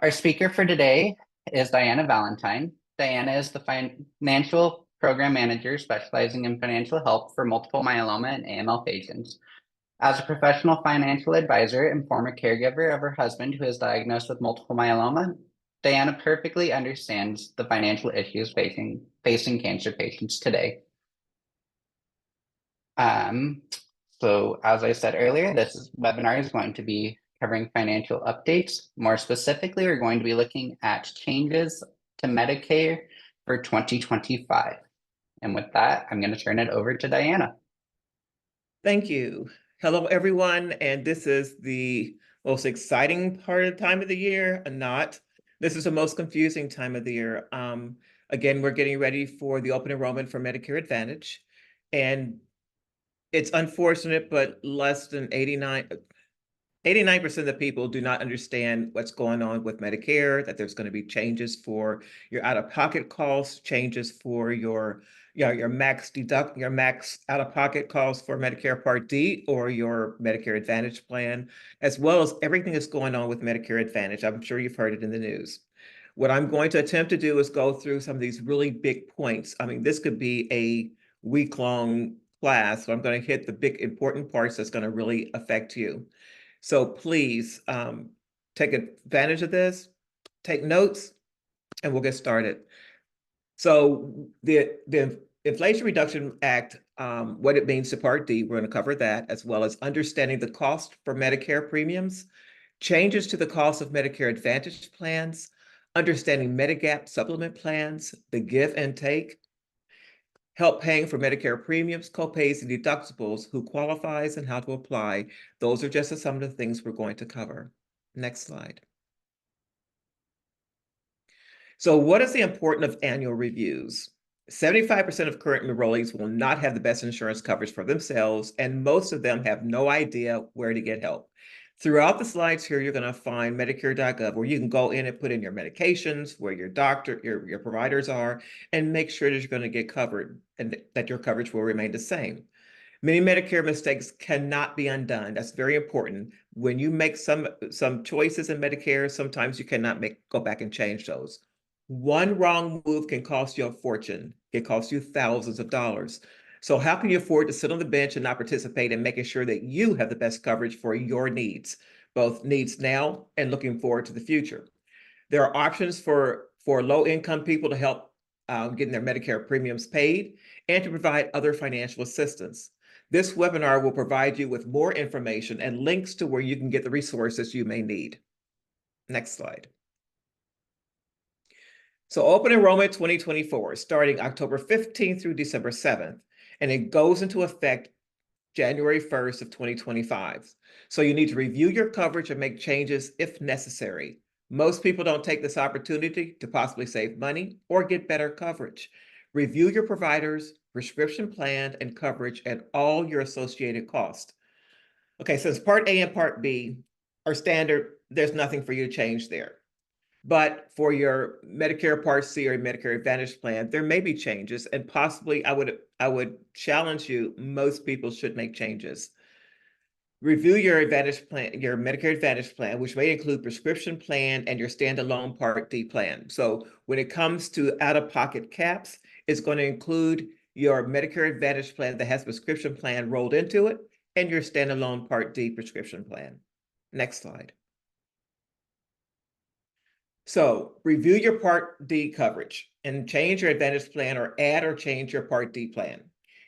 Our speaker for today is Diahanna Vallentine. Diahanna is the financial program manager specializing in financial help for multiple myeloma and AML patients. As a professional financial advisor and former caregiver of her husband who is diagnosed with multiple myeloma, Diahanna perfectly understands the financial issues facing cancer patients today. Um, so as I said earlier, webinar is going to be covering financial updates. More specifically, we're going to be looking at changes to Medicare for 2025. And with that, I'm going to turn it over to Diahanna. Thank you. Hello, everyone. And this is the most exciting part of the time of the year, and not. This is the most confusing time of the year. Again, we're getting ready for the open enrollment for Medicare Advantage. And it's unfortunate, but less than 89% of the people do not understand what's going on with Medicare, that there's going to be changes for your out-of-pocket costs, changes for your max out-of-pocket costs for Medicare Part D or your Medicare Advantage plan, as well as everything that's going on with Medicare Advantage. I'm sure you've heard it in the news. What I'm going to attempt to do is go through some of these really big points. I mean, this could be a week-long class, so I'm going to hit the big important parts that's going to really affect you. So please take advantage of this, take notes, and we'll get started. So the Inflation Reduction Act, what it means to Part D, we're going to cover that, as well as understanding the cost for Medicare premiums, changes to the cost of Medicare Advantage plans, understanding Medigap supplement plans, the give and take, help paying for Medicare premiums, copays, and deductibles, who qualifies and how to apply. Those are just some of the things we're going to cover. Next slide. So what is the importance of annual reviews? 75% of current enrollees will not have the best insurance coverage for themselves, and most of them have no idea where to get help. Throughout the slides here, you're going to find Medicare.gov, where you can go in and put in your medications, where your doctor, your providers are, and make sure that you're going to get covered and that your coverage will remain the same. Many Medicare mistakes cannot be undone. That's very important. When you make some choices in Medicare, sometimes you cannot go back and change those. One wrong move can cost you a fortune. It costs you thousands of dollars. So how can you afford to sit on the bench and not participate in making sure that you have the best coverage for your needs, both needs now and looking forward to the future? There are options for low-income people to help getting their Medicare premiums paid and to provide other financial assistance. This webinar will provide you with more information and links to where you can get the resources you may need. Next slide. So open enrollment 2024, starting October 15th through December 7th, and it goes into effect January 1st of 2025. So you need to review your coverage and make changes if necessary. Most people don't take this opportunity to possibly save money or get better coverage. Review your providers, prescription plan, and coverage and all your associated costs. Okay, since Part A and Part B are standard, there's nothing for you to change there. But for your Medicare Part C or Medicare Advantage plan, there may be changes, and possibly I would challenge you, most people should make changes. Review your Advantage plan, your Medicare Advantage plan, which may include prescription plan and your standalone Part D plan. So when it comes to out-of-pocket caps, it's going to include your Medicare Advantage plan that has prescription plan rolled into it and your standalone Part D prescription plan. Next slide. So review your Part D coverage and change your Advantage plan, or add or change your Part D plan.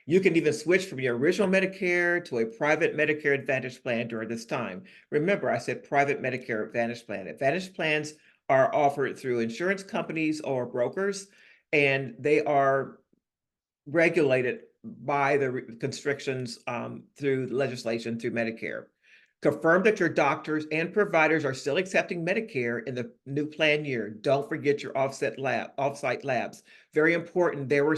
You can even switch from your original Medicare to a private Medicare Advantage plan during this time. Remember, I said private Medicare Advantage plan. Advantage plans are offered through insurance companies or brokers, and they are regulated by the constrictions through legislation through Medicare. Confirm that your doctors and providers are still accepting Medicare in the new plan year. Don't forget your offsite labs. Very important. There were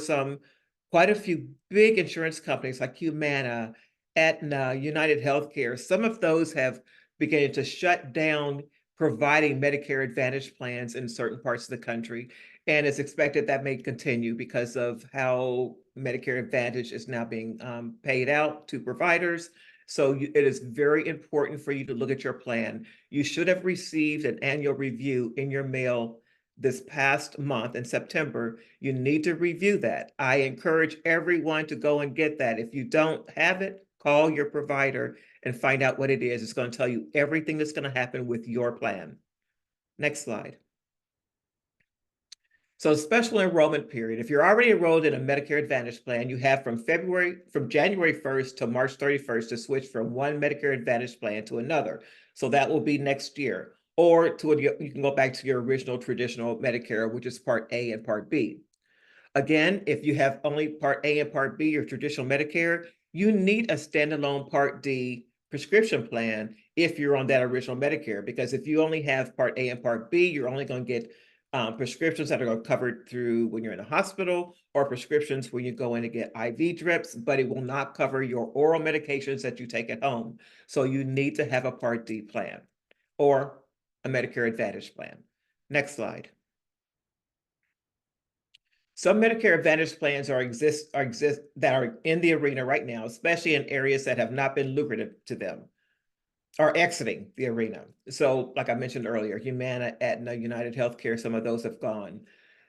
quite a few big insurance companies like Humana, Aetna, United Healthcare. Some of those have begun to shut down providing Medicare Advantage plans in certain parts of the country. And it's expected that may continue because of how Medicare Advantage is now being paid out to providers. So it is very important for you to look at your plan. You should have received an annual review in your mail this past month in September. You need to review that. I encourage everyone to go and get that. If you don't have it, call your provider and find out what it is. It's going to tell you everything that's going to happen with your plan. Next slide. So special enrollment period. If you're already enrolled in a Medicare Advantage plan, you have from January 1st to March 31st to switch from one Medicare Advantage plan to another. So that will be next year. Or you can go back to your original traditional Medicare, which is Part A and Part B. Again, if you have only Part A and Part B, your traditional Medicare, you need a standalone Part D prescription plan if you're on that original Medicare, because if you only have Part A and Part B, you're only going to get prescriptions that are covered through when you're in a hospital, or prescriptions when you go in to get IV drips, but it will not cover your oral medications that you take at home. So you need to have a Part D plan or a Medicare Advantage plan. Next slide. Some Medicare Advantage plans that are in the arena right now, especially in areas that have not been lucrative to them, are exiting the arena. So, like I mentioned earlier, Humana, Aetna, United Healthcare, some of those have gone.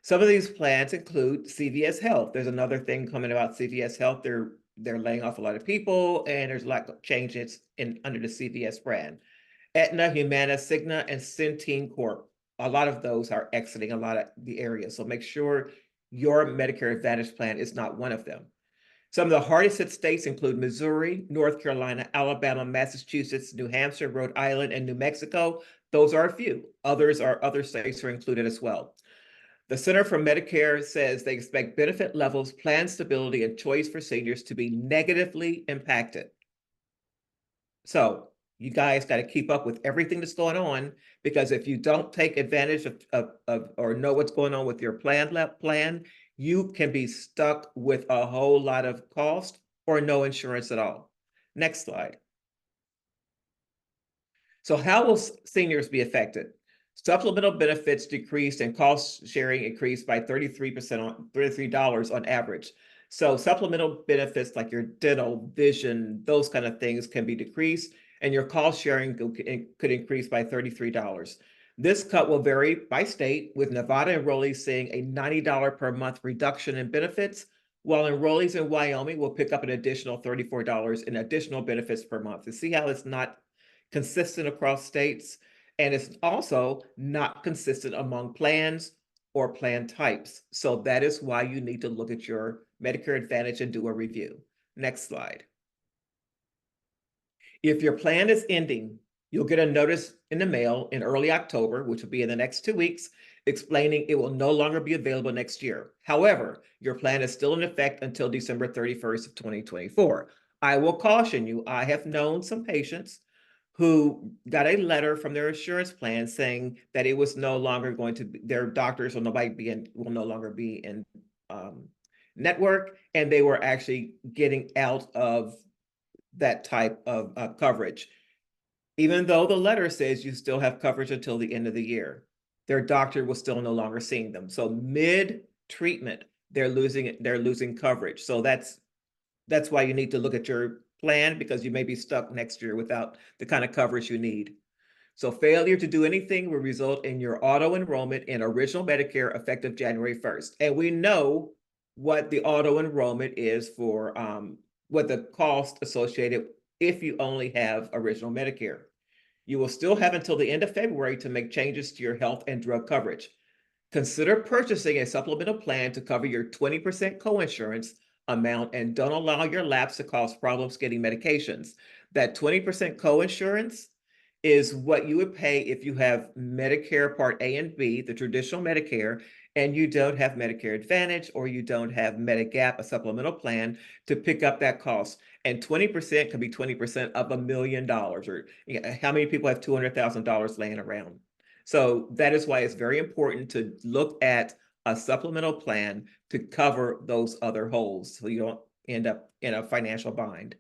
Some of these plans include CVS Health. There's another thing coming about CVS Health. They're laying off a lot of people, and there's a lot of changes under the CVS brand. Aetna, Humana, Cigna, and Centene Corp. A lot of those are exiting a lot of the areas. So make sure your Medicare Advantage plan is not one of them. Some of the hardest hit states include Missouri, North Carolina, Alabama, Massachusetts, New Hampshire, Rhode Island, and New Mexico. Those are a few. Other states are included as well. The Center for Medicare says they expect benefit levels, plan stability, and choice for seniors to be negatively impacted. So you guys got to keep up with everything that's going on, because if you don't take advantage of or know what's going on with your plan, you can be stuck with a whole lot of cost or no insurance at all. Next slide. So how will seniors be affected? Supplemental benefits decreased and cost sharing increased by 33% on $33 on average. So supplemental benefits like your dental, vision, those kind of things can be decreased, and your cost sharing could increase by $33. This cut will vary by state, with Nevada enrollees seeing a $90 per month reduction in benefits, while enrollees in Wyoming will pick up an additional $34 in additional benefits per month. You see how it's not consistent across states, and it's also not consistent among plans or plan types. So that is why you need to look at your Medicare Advantage and do a review. Next slide. If your plan is ending, you'll get a notice in the mail in early October, which will be in the next 2 weeks, explaining it will no longer be available next year. However, your plan is still in effect until December 31st of 2024. I will caution you, I have known some patients who got a letter from their insurance plan saying that it was no longer going to be, their doctors will no longer be in network, and they were actually getting out of that type of coverage. Even though the letter says you still have coverage until the end of the year, their doctor was still no longer seeing them. So mid-treatment, they're losing coverage. So that's why you need to look at your plan, because you may be stuck next year without the kind of coverage you need. So failure to do anything will result in your auto enrollment in original Medicare effective January 1st. And we know what the auto enrollment is for, what the cost associated if you only have original Medicare. You will still have until the end of February to make changes to your health and drug coverage. Consider purchasing a supplemental plan to cover your 20% coinsurance amount, and don't allow your lapse to cause problems getting medications. That 20% coinsurance is what you would pay if you have Medicare Part A and B, the traditional Medicare, and you don't have Medicare Advantage, or you don't have Medigap, a supplemental plan, to pick up that cost. And 20% could be 20% of $1 million, or how many people have $200,000 laying around? So that is why it's very important to look at a supplemental plan to cover those other holes, so you don't end up in a financial bind.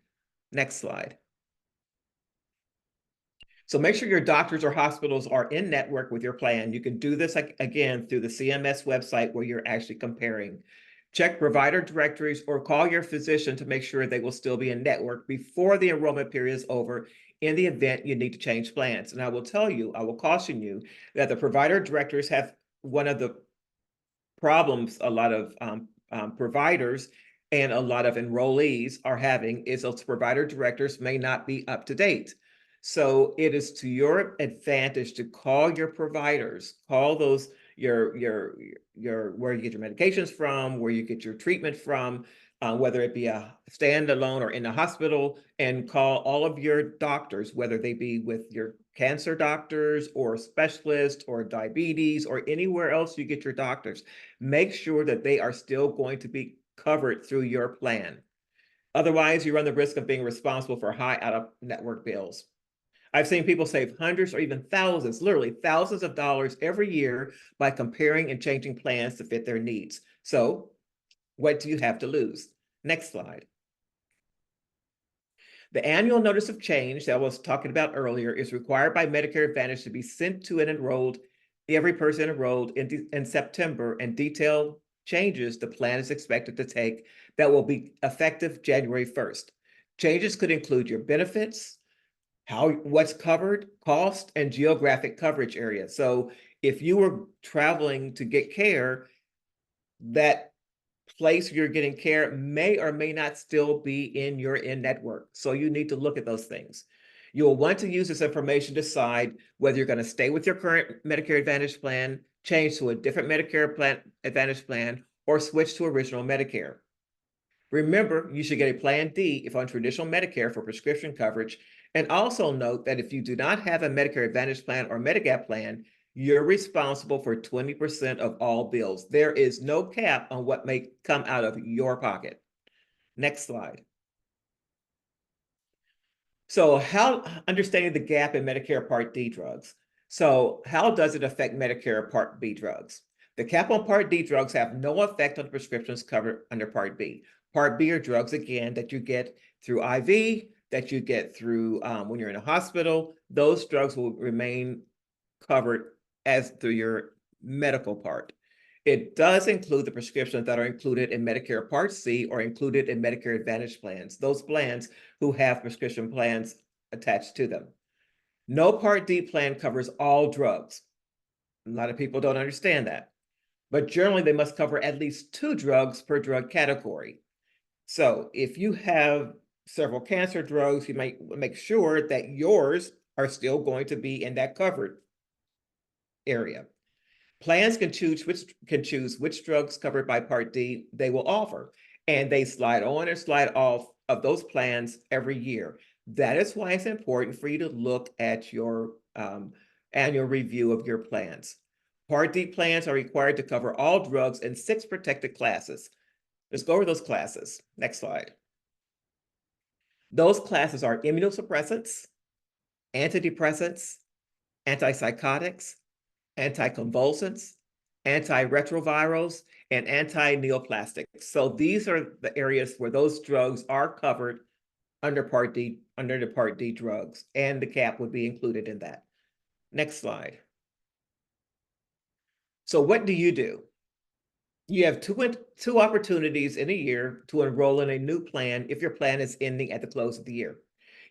Next slide. So make sure your doctors or hospitals are in network with your plan. You can do this again through the CMS website, where you're actually comparing. Check provider directories or call your physician to make sure they will still be in network before the enrollment period is over in the event you need to change plans. And I will tell you, I will caution you that the provider directors have one of the problems a lot of providers and a lot of enrollees are having is those provider directors may not be up to date. So it is to your advantage to call your providers, call those your where you get your medications from, where you get your treatment from, whether it be a standalone or in a hospital, and call all of your doctors, whether they be with your cancer doctors or specialists or diabetes or anywhere else you get your doctors. Make sure that they are still going to be covered through your plan. Otherwise, you run the risk of being responsible for high out-of-network bills. I've seen people save hundreds or even thousands, literally thousands of dollars every year by comparing and changing plans to fit their needs. So what do you have to lose? Next slide. The annual notice of change that I was talking about earlier is required by Medicare Advantage to be sent to every person enrolled in September, and detailed changes the plan is expected to take that will be effective January 1st. Changes could include your benefits, what's covered, cost, and geographic coverage area. So if you were traveling to get care, that place you're getting care may or may not still be in your in-network. So you need to look at those things. You'll want to use this information to decide whether you're going to stay with your current Medicare Advantage plan, change to a different Medicare Advantage plan, or switch to original Medicare. Remember, you should get a Plan D if on traditional Medicare for prescription coverage. And also note that if you do not have a Medicare Advantage plan or Medigap plan, you're responsible for 20% of all bills. There is no cap on what may come out of your pocket. Next slide. So understanding the gap in Medicare Part D drugs. So how does it affect Medicare Part B drugs? The cap on Part D drugs have no effect on the prescriptions covered under Part B. Part B are drugs, again, that you get through IV, that you get through when you're in a hospital. Those drugs will remain covered as through your medical part. It does include the prescriptions that are included in Medicare Part C or included in Medicare Advantage plans, those plans who have prescription plans attached to them. No Part D plan covers all drugs. A lot of people don't understand that, but generally they must cover at least 2 drugs per drug category. So if you have several cancer drugs, you might make sure that yours are still going to be in that covered area. Plans can choose which drugs covered by Part D they will offer, and they slide on or slide off of those plans every year. That is why it's important for you to look at your annual review of your plans. Part D plans are required to cover all drugs in 6 protected classes. Let's go over those classes. Next slide. Those classes are immunosuppressants, antidepressants, antipsychotics, anticonvulsants, antiretrovirals, and anti-neoplastics. So these are the areas where those drugs are covered under Part D, under the Part D drugs, and the cap would be included in that. Next slide. So what do? You have two opportunities in a year to enroll in a new plan if your plan is ending at the close of the year.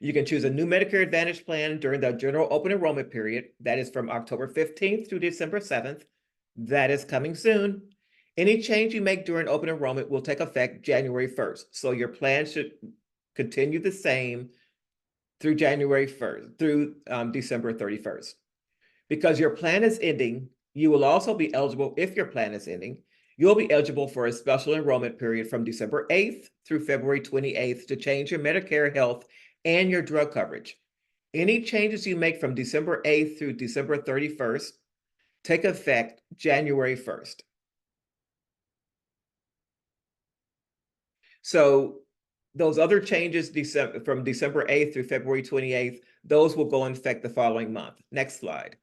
You can choose a new Medicare Advantage plan during the general open enrollment period. That is from October 15th through December 7th. That is coming soon. Any change you make during open enrollment will take effect January 1st. So your plan should continue the same through January 1st, through December 31st. Because your plan is ending, you will also be eligible, if your plan is ending, you'll be eligible for a special enrollment period from December 8th through February 28th to change your Medicare health and your drug coverage. Any changes you make from December 8th through December 31st take effect January 1st. So those other changes from December 8th through February 28th, those will go in effect the following month. Next slide.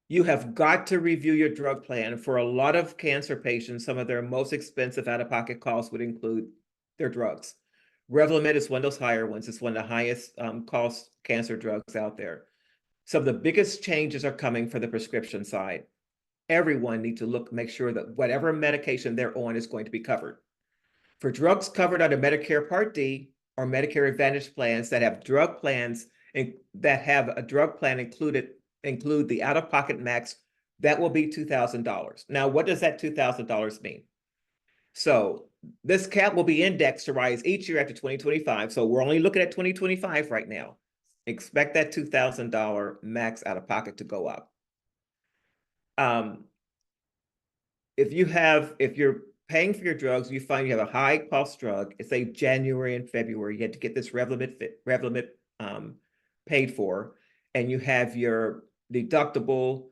You have got to review your drug plan. For a lot of cancer patients, some of their most expensive out-of-pocket costs would include their drugs. Revlimid is one of those higher ones. It's one of the highest cost cancer drugs out there. Some of the biggest changes are coming for the prescription side. everyone need to make sure that whatever medication they're on is going to be covered. For drugs covered under Medicare Part D or Medicare Advantage plans that have drug plans that have a drug plan include the out-of-pocket max, that will be $2,000. Now, what does that $2,000 mean? So this cap will be indexed to rise each year after 2025. So we're only looking at 2025 right now. Expect that $2,000 max out of pocket to go up. If you're paying for your drugs, you find you have a high cost drug, it's say January and February, you had to get this Revlimid paid for, and you have your deductible,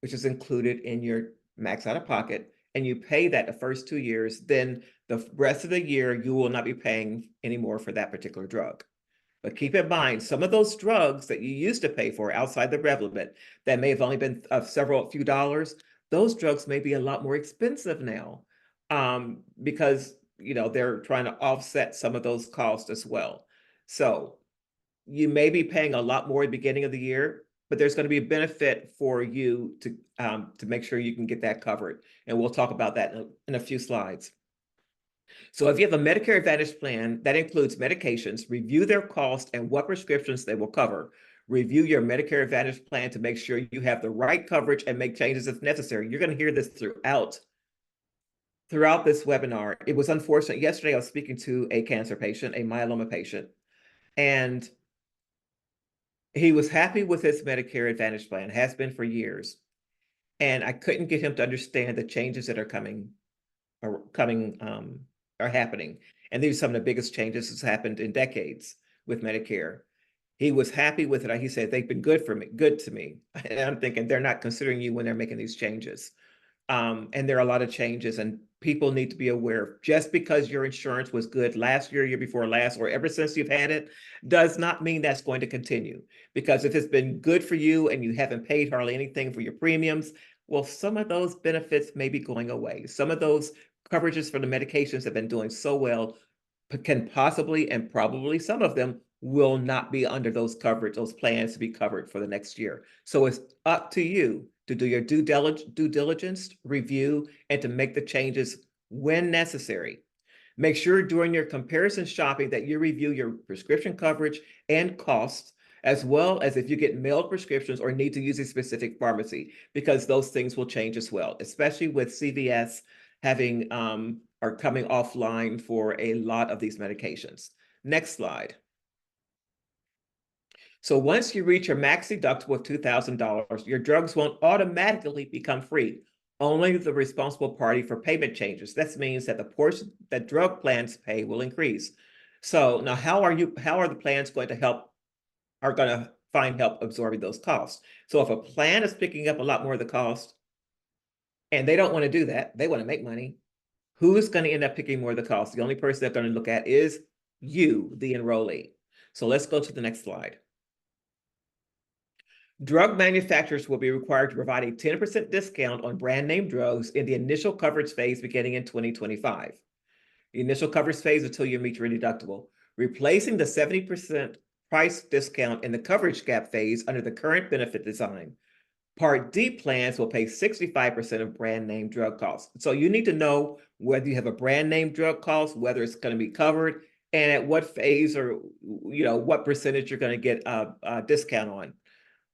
which is included in your max out of pocket, and you pay that the first 2 years, then the rest of the year you will not be paying anymore for that particular drug. But keep in mind, some of those drugs that you used to pay for outside the Revlimid that may have only been few dollars, those drugs may be a lot more expensive now, because they're trying to offset some of those costs as well. So you may be paying a lot more at the beginning of the year, but there's going to be a benefit for you to make sure you can get that covered. And we'll talk about that in a few slides. So if you have a Medicare Advantage plan that includes medications, review their cost and what prescriptions they will cover. Review your Medicare Advantage plan to make sure you have the right coverage and make changes if necessary. You're going to hear this throughout this webinar. It was unfortunate. Yesterday, I was speaking to a cancer patient, a myeloma patient, and he was happy with his Medicare Advantage plan, has been for years. And I couldn't get him to understand the changes that are happening. And these are some of the biggest changes that's happened in decades with Medicare. He was happy with it. He said, they've been good to me. And I'm thinking, they're not considering you when they're making these changes. And there are a lot of changes, and people need to be aware, just because your insurance was good last year before last, or ever since you've had it, does not mean that's going to continue. Because if it's been good for you and you haven't paid hardly anything for your premiums, well, some of those benefits may be going away. Some of those coverages for the medications have been doing so well, can possibly and probably some of them will not be under those plans to be covered for the next year. So it's up to you to do your due diligence, review, and to make the changes when necessary. Make sure during your comparison shopping that you review your prescription coverage and costs, as well as if you get mailed prescriptions or need to use a specific pharmacy, because those things will change as well, especially with CVS are coming offline for a lot of these medications. Next slide. So once you reach your max deductible of $2,000, your drugs won't automatically become free. Only the responsible party for payment changes. That means that the portion that drug plans pay will increase. So now how are the plans going to find help absorbing those costs? So if a plan is picking up a lot more of the cost and they don't want to do that, they want to make money, who's going to end up picking more of the cost? The only person they're going to look at is you, the enrollee. So let's go to the next slide. Drug manufacturers will be required to provide a 10% discount on brand name drugs in the initial coverage phase beginning in 2025. The initial coverage phase until you meet your deductible, replacing the 70% price discount in the coverage gap phase under the current benefit design. Part D plans will pay 65% of brand name drug costs. So you need to know whether you have a brand name drug cost, whether it's going to be covered, and at what phase or what percentage you're going to get a discount on.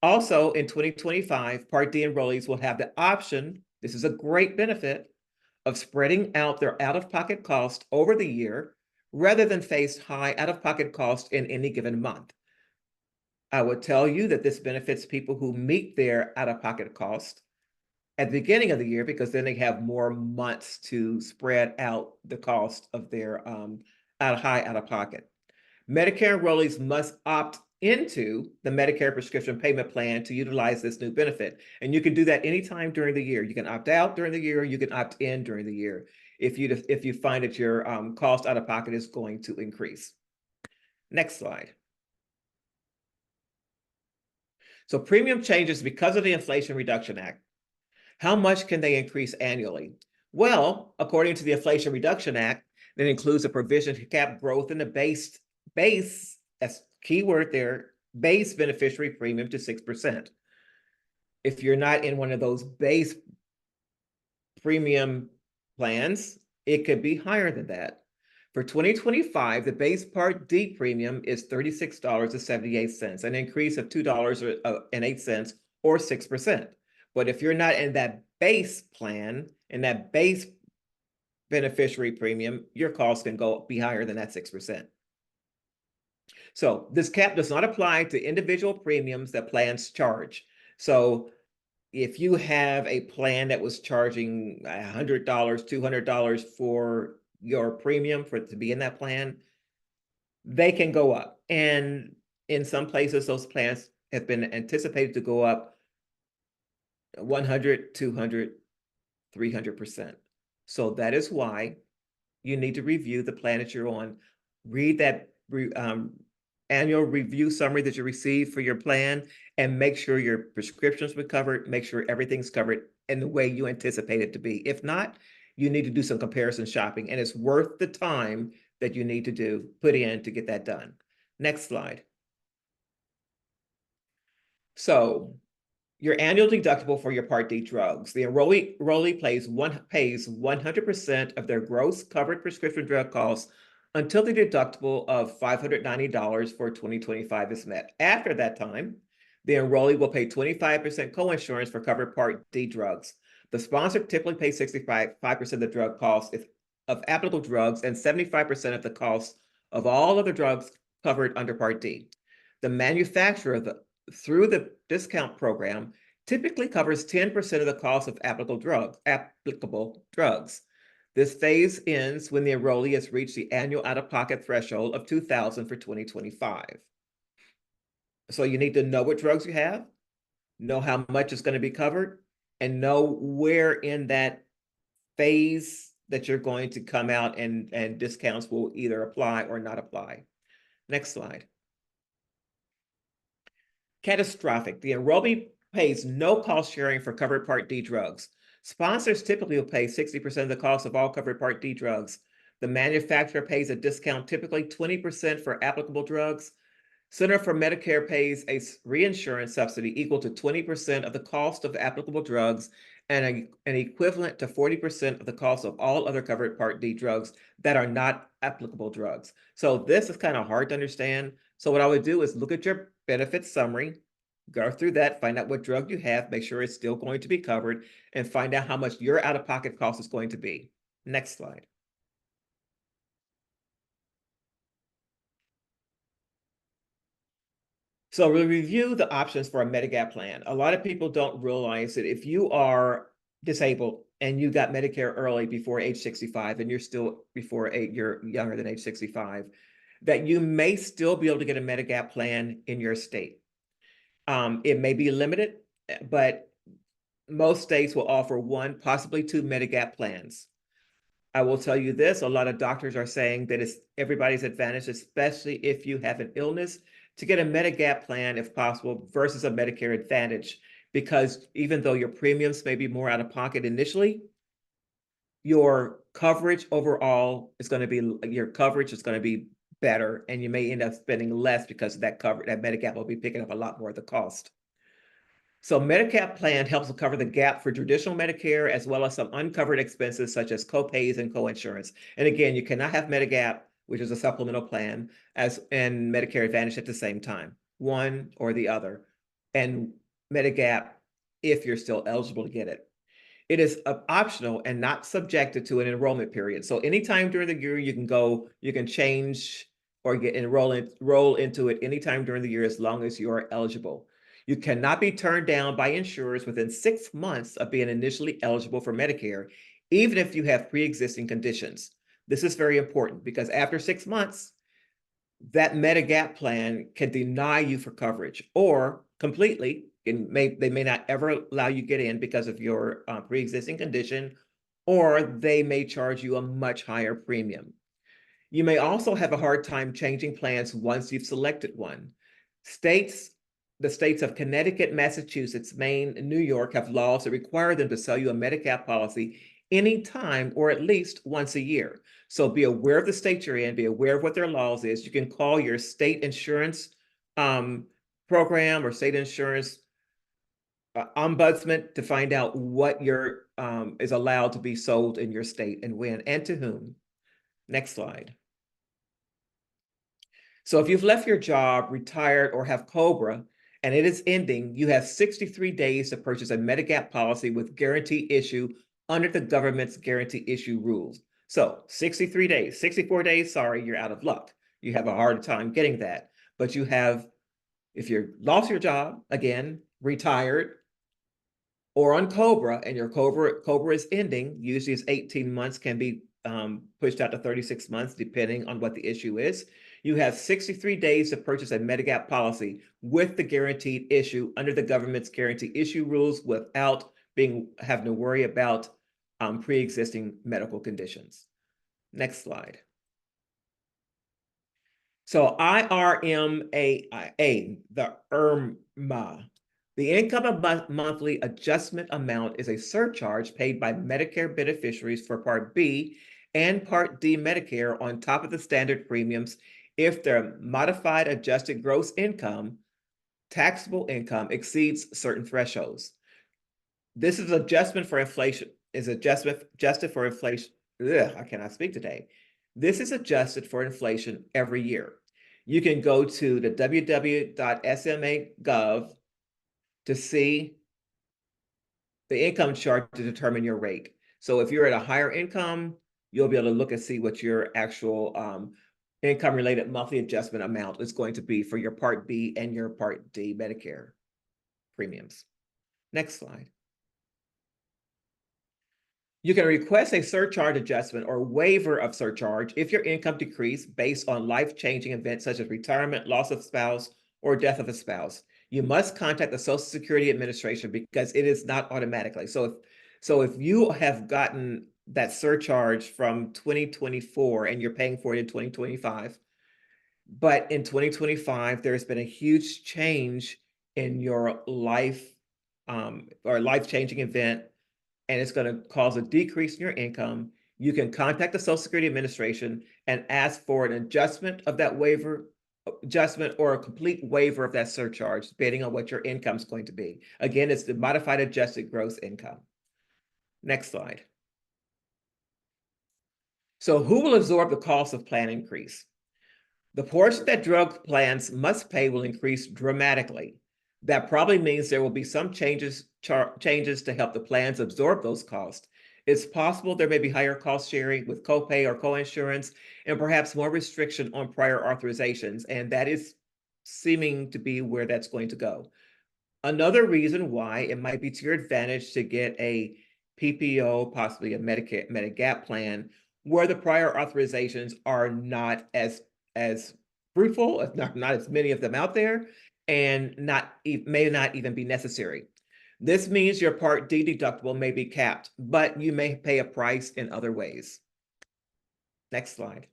Also, in 2025, Part D enrollees will have the option, this is a great benefit, of spreading out their out-of-pocket cost over the year rather than face high out-of-pocket costs in any given month. I would tell you that this benefits people who meet their out-of-pocket cost at the beginning of the year, because then they have more months to spread out the cost of their high out-of-pocket. Medicare enrollees must opt into the Medicare prescription payment plan to utilize this new benefit. And you can do that anytime during the year. You can opt out during the year, you can opt in during the year if you find that your cost out of pocket is going to increase. Next slide. So premium changes because of the Inflation Reduction Act. How much can they increase annually? Well, according to the Inflation Reduction Act, that includes a provision to cap growth in the base, that's key word there, base beneficiary premium to 6%. If you're not in one of those base premium plans, it could be higher than that. For 2025, the base Part D premium is $36.78, an increase of $2.08 or 6%. But if you're not in that base plan, in that base beneficiary premium, your cost can be higher than that 6%. So this cap does not apply to individual premiums that plans charge. So if you have a plan that was charging $100, $200 for your premium to be in that plan, they can go up. And in some places, those plans have been anticipated to go up 100, 200, 300%. So that is why you need to review the plan that you're on. Read that annual review summary that you receive for your plan, and make sure your prescriptions were covered, make sure everything's covered in the way you anticipate it to be. If not, you need to do some comparison shopping, and it's worth the time that you need to put in to get that done. Next slide. So your annual deductible for your Part D drugs. The enrollee pays 100% of their gross covered prescription drug costs until the deductible of $590 for 2025 is met. After that time, the enrollee will pay 25% coinsurance for covered Part D drugs. The sponsor typically pays 65% of the drug costs of applicable drugs and 75% of the cost of all other drugs covered under Part D. The manufacturer through the discount program typically covers 10% of the cost of applicable drugs. This phase ends when the enrollee has reached the annual out-of-pocket threshold of $2,000 for 2025. So you need to know what drugs you have, know how much is going to be covered, and know where in that phase that you're going to come out and discounts will either apply or not apply. Next slide. Catastrophic. The enrollee pays no cost sharing for covered Part D drugs. Sponsors typically will pay 60% of the cost of all covered Part D drugs. The manufacturer pays a discount, typically 20% for applicable drugs. Center for Medicare pays a reinsurance subsidy equal to 20% of the cost of applicable drugs and an equivalent to 40% of the cost of all other covered Part D drugs that are not applicable drugs. So this is kind of hard to understand. So what I would do is look at your benefits summary, go through that, find out what drug you have, make sure it's still going to be covered, and find out how much your out-of-pocket cost is going to be. Next slide. So we'll review the options for a Medigap plan. A lot of people don't realize that if you are disabled and you got Medicare early before age 65 and you're still you're younger than age 65, that you may still be able to get a Medigap plan in your state. It may be limited, but most states will offer one, possibly two Medigap plans. I will tell you this, a lot of doctors are saying that it's everybody's advantage, especially if you have an illness, to get a Medigap plan if possible versus a Medicare Advantage, because even though your premiums may be more out of pocket initially, your coverage overall is going to be better, and you may end up spending less because that Medigap will be picking up a lot more of the cost. So Medigap plan helps to cover the gap for traditional Medicare, as well as some uncovered expenses such as co-pays and co-insurance. And again, you cannot have Medigap, which is a supplemental plan, and Medicare Advantage at the same time, one or the other. And Medigap, if you're still eligible to get it. It is optional and not subjected to an enrollment period. So anytime during the year you can change or roll into it anytime during the year as long as you are eligible. You cannot be turned down by insurers within 6 months of being initially eligible for Medicare, even if you have pre-existing conditions. This is very important because after 6 months, that Medigap plan can deny you for coverage or completely. They may not ever allow you to get in because of your pre-existing condition, or they may charge you a much higher premium. You may also have a hard time changing plans once you've selected one. The states of Connecticut, Massachusetts, Maine, and New York have laws that require them to sell you a Medigap policy anytime or at least once a year. So be aware of the state you're in, be aware of what their laws is. You can call your state insurance program or state insurance ombudsman to find out what your is allowed to be sold in your state and when and to whom. Next slide. So if you've left your job, retired, or have COBRA, and it is ending, you have 63 days to purchase a Medigap policy with guarantee issue under the government's guarantee issue rules. So 63 days, 64 days, sorry, you're out of luck. You have a hard time getting that. But you have, if you lost your job, again, retired, or on COBRA, and your COBRA is ending, usually it's 18 months, can be pushed out to 36 months, depending on what the issue is. You have 63 days to purchase a Medigap policy with the guaranteed issue under the government's guarantee issue rules without having to worry about pre-existing medical conditions. Next slide. So IRMAA, the IRMA, the income monthly adjustment amount is a surcharge paid by Medicare beneficiaries for Part B and Part D Medicare on top of the standard premiums if their modified adjusted gross income, taxable income, exceeds certain thresholds. This is adjustment for inflation, adjusted for inflation. I cannot speak today. This is adjusted for inflation every year. You can go to the www.sma.gov to see the income chart to determine your rate. So if you're at a higher income, you'll be able to look and see what your actual income-related monthly adjustment amount is going to be for your Part B and your Part D Medicare premiums. Next slide. You can request a surcharge adjustment or waiver of surcharge if your income decreased based on life-changing events such as retirement, loss of spouse, or death of a spouse. You must contact the Social Security Administration because it is not automatically. So if you have gotten that surcharge from 2024 and you're paying for it in 2025, but in 2025, there's been a huge change in your life or life-changing event, and it's going to cause a decrease in your income, you can contact the Social Security Administration and ask for an adjustment of that adjustment or a complete waiver of that surcharge, depending on what your income is going to be. Again, it's the modified adjusted gross income. Next slide. So who will absorb the cost of plan increase? The portion that drug plans must pay will increase dramatically. That probably means there will be some changes to help the plans absorb those costs. It's possible there may be higher cost sharing with copay or coinsurance and perhaps more restriction on prior authorizations, and that is seeming to be where that's going to go. Another reason why it might be to your advantage to get a PPO, possibly a Medigap plan, where the prior authorizations are not as fruitful, not as many of them out there, and may not even be necessary. This means your Part D deductible may be capped, but you may pay a price in other ways. Next slide.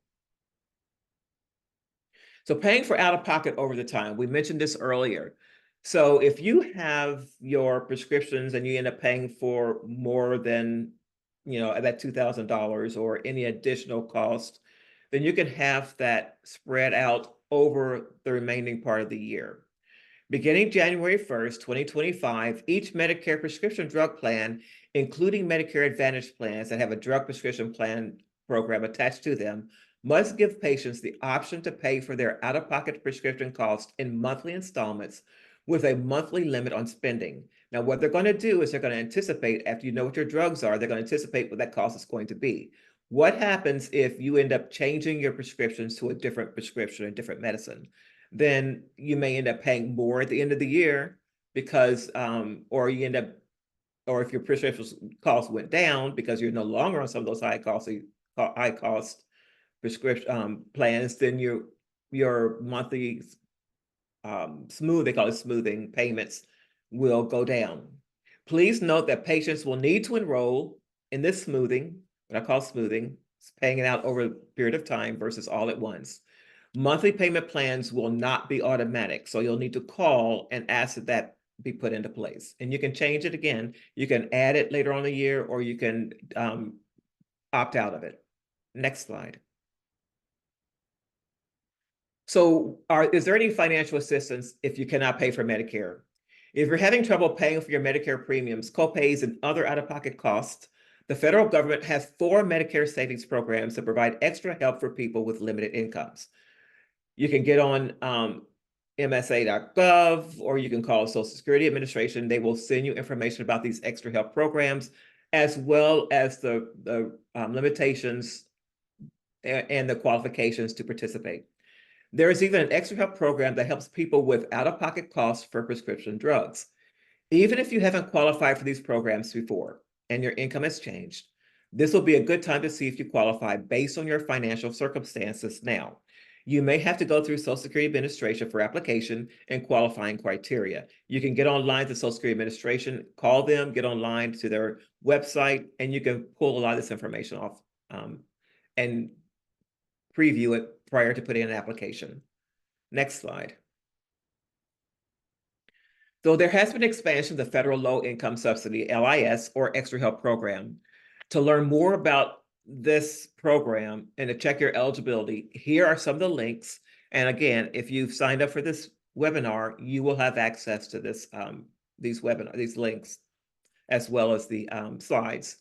So paying for out-of-pocket over the time, we mentioned this earlier. So if you have your prescriptions and you end up paying for more than, that $2,000 or any additional cost, then you can have that spread out over the remaining part of the year. Beginning January 1st, 2025, each Medicare prescription drug plan, including Medicare Advantage plans that have a drug prescription plan program attached to them, must give patients the option to pay for their out-of-pocket prescription costs in monthly installments with a monthly limit on spending. Now, what they're going to do is they're going to anticipate, after you know what your drugs are, they're going to anticipate what that cost is going to be. What happens if you end up changing your prescriptions to a different prescription, a different medicine? Then you may end up paying more at the end of the year because, or if your prescription costs went down because you're no longer on some of those high cost prescription plans, then your monthly they call it smoothing payments will go down. Please note that patients will need to enroll in this smoothing, what I call smoothing, it's paying it out over a period of time versus all at once. Monthly payment plans will not be automatic, so you'll need to call and ask that be put into place. And you can change it again. You can add it later on in the year, or you can opt out of it. Next slide. So is there any financial assistance if you cannot pay for Medicare? If you're having trouble paying for your Medicare premiums, copays, and other out-of-pocket costs, the federal government has 4 Medicare savings programs that provide extra help for people with limited incomes. You can get on MSA.gov, or you can call Social Security Administration. They will send you information about these extra help programs, as well as the limitations and the qualifications to participate. There is even an extra help program that helps people with out-of-pocket costs for prescription drugs. Even if you haven't qualified for these programs before and your income has changed, this will be a good time to see if you qualify based on your financial circumstances now. You may have to go through Social Security Administration for application and qualifying criteria. You can get online to Social Security Administration, call them, get online to their website, and you can pull a lot of this information off and preview it prior to putting in an application. Next slide. So there has been expansion of the Federal Low Income Subsidy, LIS, or Extra Help Program. To learn more about this program and to check your eligibility, here are some of the links. And again, if you've signed up for this webinar, you will have access to this these links, as well as the slides.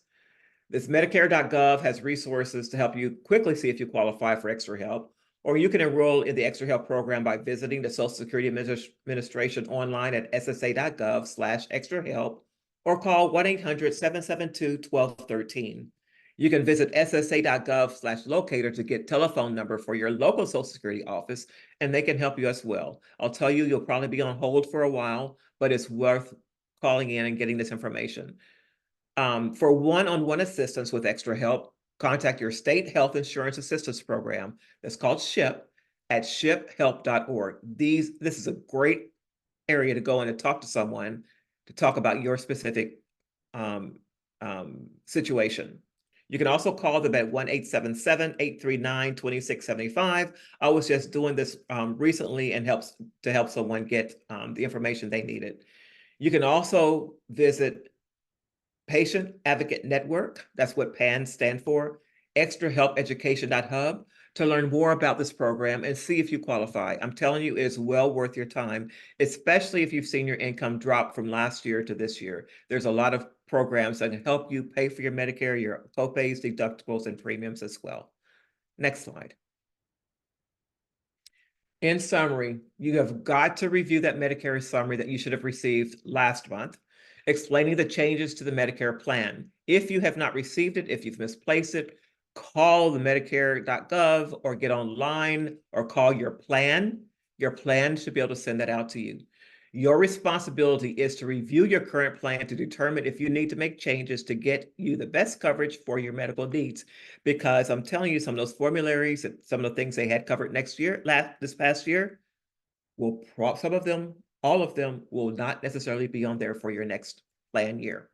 This Medicare.gov has resources to help you quickly see if you qualify for extra help, or you can enroll in the extra help program by visiting the Social Security Administration online at ssa.gov/extra help, or call 1-800-772-1213. You can visit ssa.gov/locator to get telephone number for your local Social Security office, and they can help you as well. I'll tell you, you'll probably be on hold for a while, but it's worth calling in and getting this information. For one-on-one assistance with extra help, contact your state health insurance assistance program that's called SHIP at shiphelp.org. This is a great area to go in and talk to someone to talk about your specific situation. You can also call them at 1-877-839-2675. I was just doing this recently and help someone get the information they needed. You can also visit Patient Advocate Network, that's what PAN stand for, extrahelpeducation.hub, to learn more about this program and see if you qualify. I'm telling you, it's well worth your time, especially if you've seen your income drop from last year to this year. There's a lot of programs that can help you pay for your Medicare, your copays, deductibles, and premiums as well. Next slide. In summary, you have got to review that Medicare summary that you should have received last month, explaining the changes to the Medicare plan. If you have not received it, if you've misplaced it, call the Medicare.gov or get online or call your plan. Your plan should be able to send that out to you. Your responsibility is to review your current plan to determine if you need to make changes to get you the best coverage for your medical needs. Because I'm telling you, some of those formularies and some of the things they had covered this past year, some of them, all of them will not necessarily be on there for your next plan year.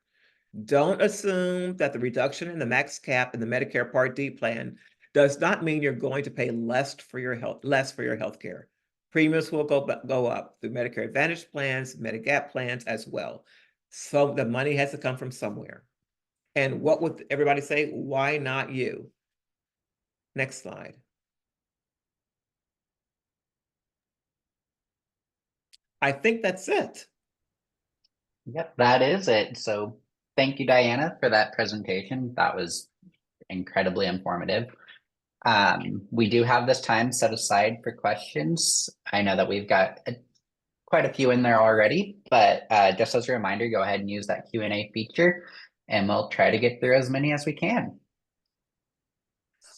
Don't assume that the reduction in the max cap in the Medicare Part D plan does not mean you're going to pay less for your health care. Premiums will go up through Medicare Advantage plans, Medigap plans as well. So the money has to come from somewhere. And what would everybody say? Why not you? Next slide. I think that's it. Yep, that is it. So thank you, Diana, for that presentation. That was incredibly informative. We do have this time set aside for questions. I know that we've got quite a few in there already, but just as a reminder, go ahead and use that Q&A feature, and we'll try to get through as many as we can.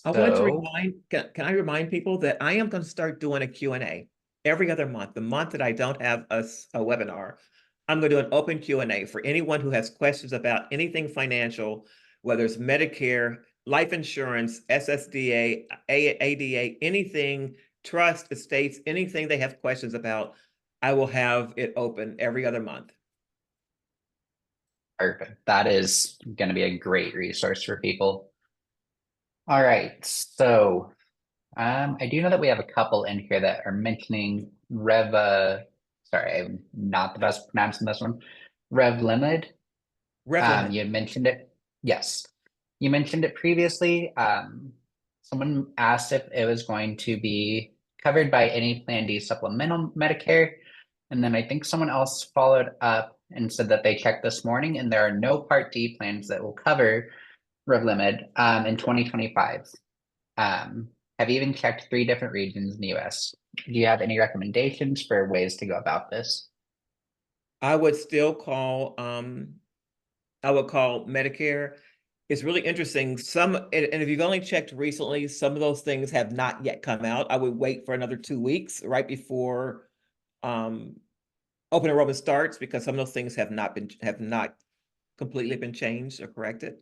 I wanted to remind, can I remind people that I am going to start doing a Q&A every other month. The month that I don't have a webinar, I'm going to do an open Q&A for anyone who has questions about anything financial, whether it's Medicare, life insurance, SSDA, ADA, anything, trust, estates, anything they have questions about. I will have it open every other month. Perfect. That is going to be a great resource for people. All right. So I do know that we have a couple in here that are mentioning sorry, I'm not the best pronouncing this one. Revlimid. You had mentioned it. Yes. You mentioned it previously. Someone asked if it was going to be covered by any Plan D supplemental Medicare. And then I think someone else followed up and said that they checked this morning and there are no Part D plans that will cover Revlimid in 2025. Have even checked 3 different regions in the US. Do you have any recommendations for ways to go about this? I would still call, I would call Medicare. It's really interesting. And if you've only checked recently, some of those things have not yet come out. I would wait for another 2 weeks right before open enrollment starts, because some of those things have not completely been changed or corrected.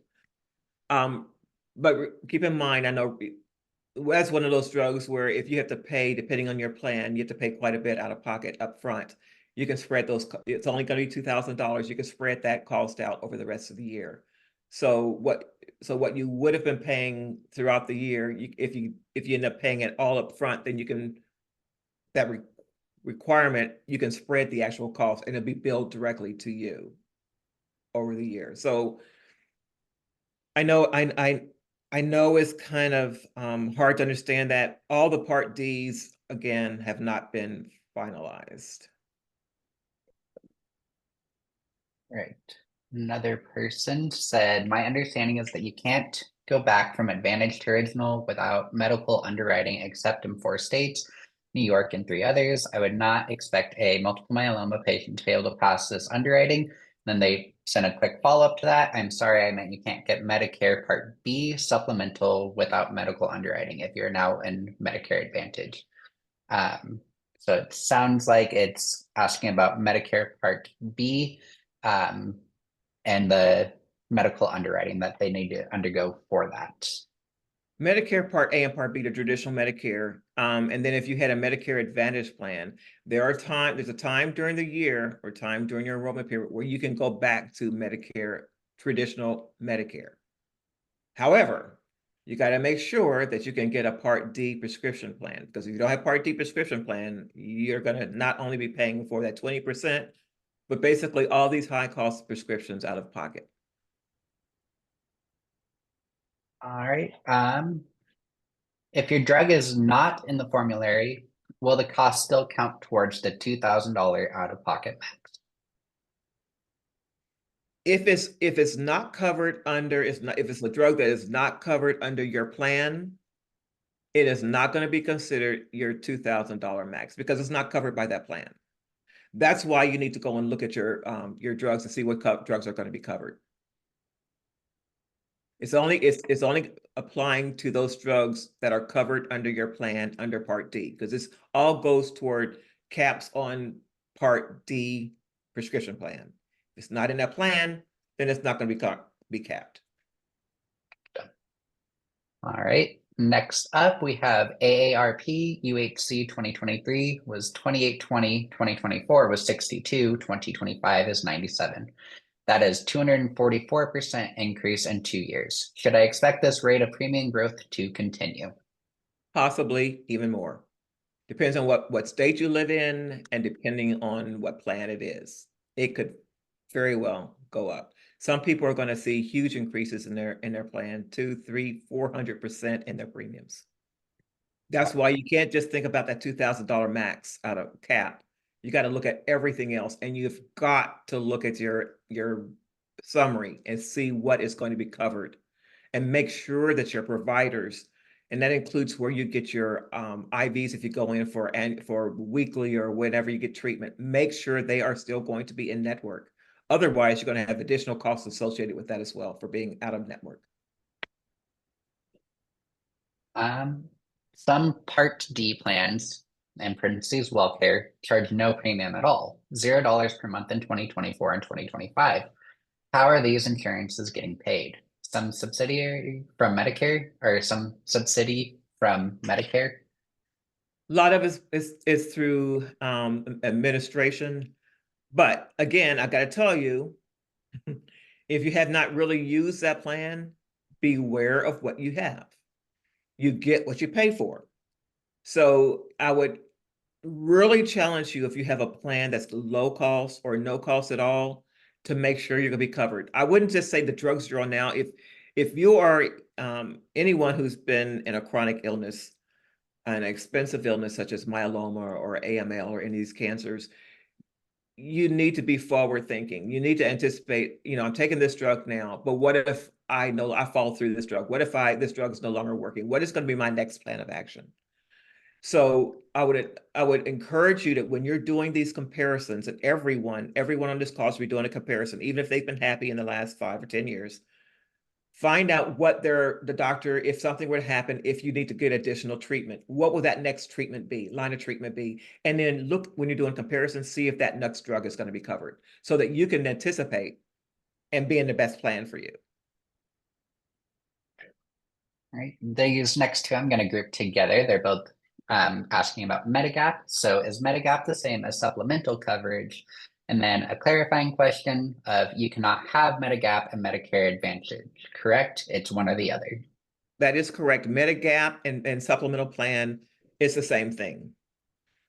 But keep in mind, I know that's one of those drugs where if you have to pay, depending on your plan, you have to pay quite a bit out of pocket up front. You can spread those, it's only going to be $2,000. You can spread that cost out over the rest of the year. So what you would have been paying throughout the year, if you end up paying it all up front, then you can, that requirement, you can spread the actual cost and it'll be billed directly to you over the year. So I know it's kind of hard to understand that all the Part Ds, again, have not been finalized. Right. Another person said, my understanding is that you can't go back from Advantage to Original without medical underwriting except in 4 states, New York and 3 others. I would not expect a multiple myeloma patient to be able to pass this underwriting. Then they sent a quick follow-up to that. I'm sorry, I meant you can't get Medicare Part B supplemental without medical underwriting if you're now in Medicare Advantage. So it sounds like it's asking about Medicare Part B and the medical underwriting that they need to undergo for that. Medicare Part A and Part B, the traditional Medicare. And then if you had a Medicare Advantage plan, there's a time during the year or time during your enrollment period where you can go back to Medicare, traditional Medicare. However, you got to make sure that you can get a Part D prescription plan, because if you don't have Part D prescription plan, you're going to not only be paying for that 20%, but basically all these high cost prescriptions out of pocket. All right. If your drug is not in the formulary, will the cost still count towards the $2,000 out-of-pocket max? If it's not covered under, if it's a drug that is not covered under your plan, it is not going to be considered your $2,000 max because it's not covered by that plan. That's why you need to go and look at your drugs and see what drugs are going to be covered. It's only applying to those drugs that are covered under your plan under Part D, because this all goes toward caps on Part D prescription plan. If it's not in that plan, then it's not going to be capped. All right. Next up, we have AARP UHC 2023 was 2820, 2024 was 62, 2025 is 97. That is 244% increase in 2 years. Should I expect this rate of premium growth to continue? Possibly even more. Depends on what state you live in and depending on what plan it is. It could very well go up. Some people are going to see huge increases in their plan, 2, 3, 400% in their premiums. That's why you can't just think about that $2,000 max out of cap. You got to look at everything else, and you've got to look at your summary and see what is going to be covered, and make sure that your providers, and that includes where you get your IVs if you go in for weekly or whenever you get treatment, make sure they are still going to be in network. Otherwise, you're going to have additional costs associated with that as well for being out of network. Some Part D plans, in parentheses WellCare, charge no premium at all, $0 per month in 2024 and 2025. How are these insurances getting paid? Some subsidiary from Medicare or some subsidy from Medicare? A lot of it is through administration. But again, I got to tell you, if you have not really used that plan, beware of what you have. You get what you pay for. So I would really challenge you, if you have a plan that's low cost or no cost at all, to make sure you're going to be covered. I wouldn't just say the drugs you're on now. If you are anyone who's been in a chronic illness, an expensive illness such as myeloma or AML or any of these cancers, you need to be forward thinking. You need to anticipate, I'm taking this drug now, but what if I know I fall through this drug? What if this drug is no longer working? What is going to be my next plan of action? So I would encourage you that when you're doing these comparisons, and everyone on this call should be doing a comparison, even if they've been happy in the last 5 or 10 years, find out what the doctor, if something were to happen, if you need to get additional treatment, what will that next treatment be, line of treatment be? And then look, when you're doing comparisons, see if that next drug is going to be covered so that you can anticipate and be in the best plan for you. All right, these next two I'm going to group together. They're both asking about Medigap. So is Medigap the same as supplemental coverage? And then a clarifying question of you cannot have Medigap and Medicare Advantage, correct? It's one or the other. That is correct. Medigap and supplemental plan is the same thing.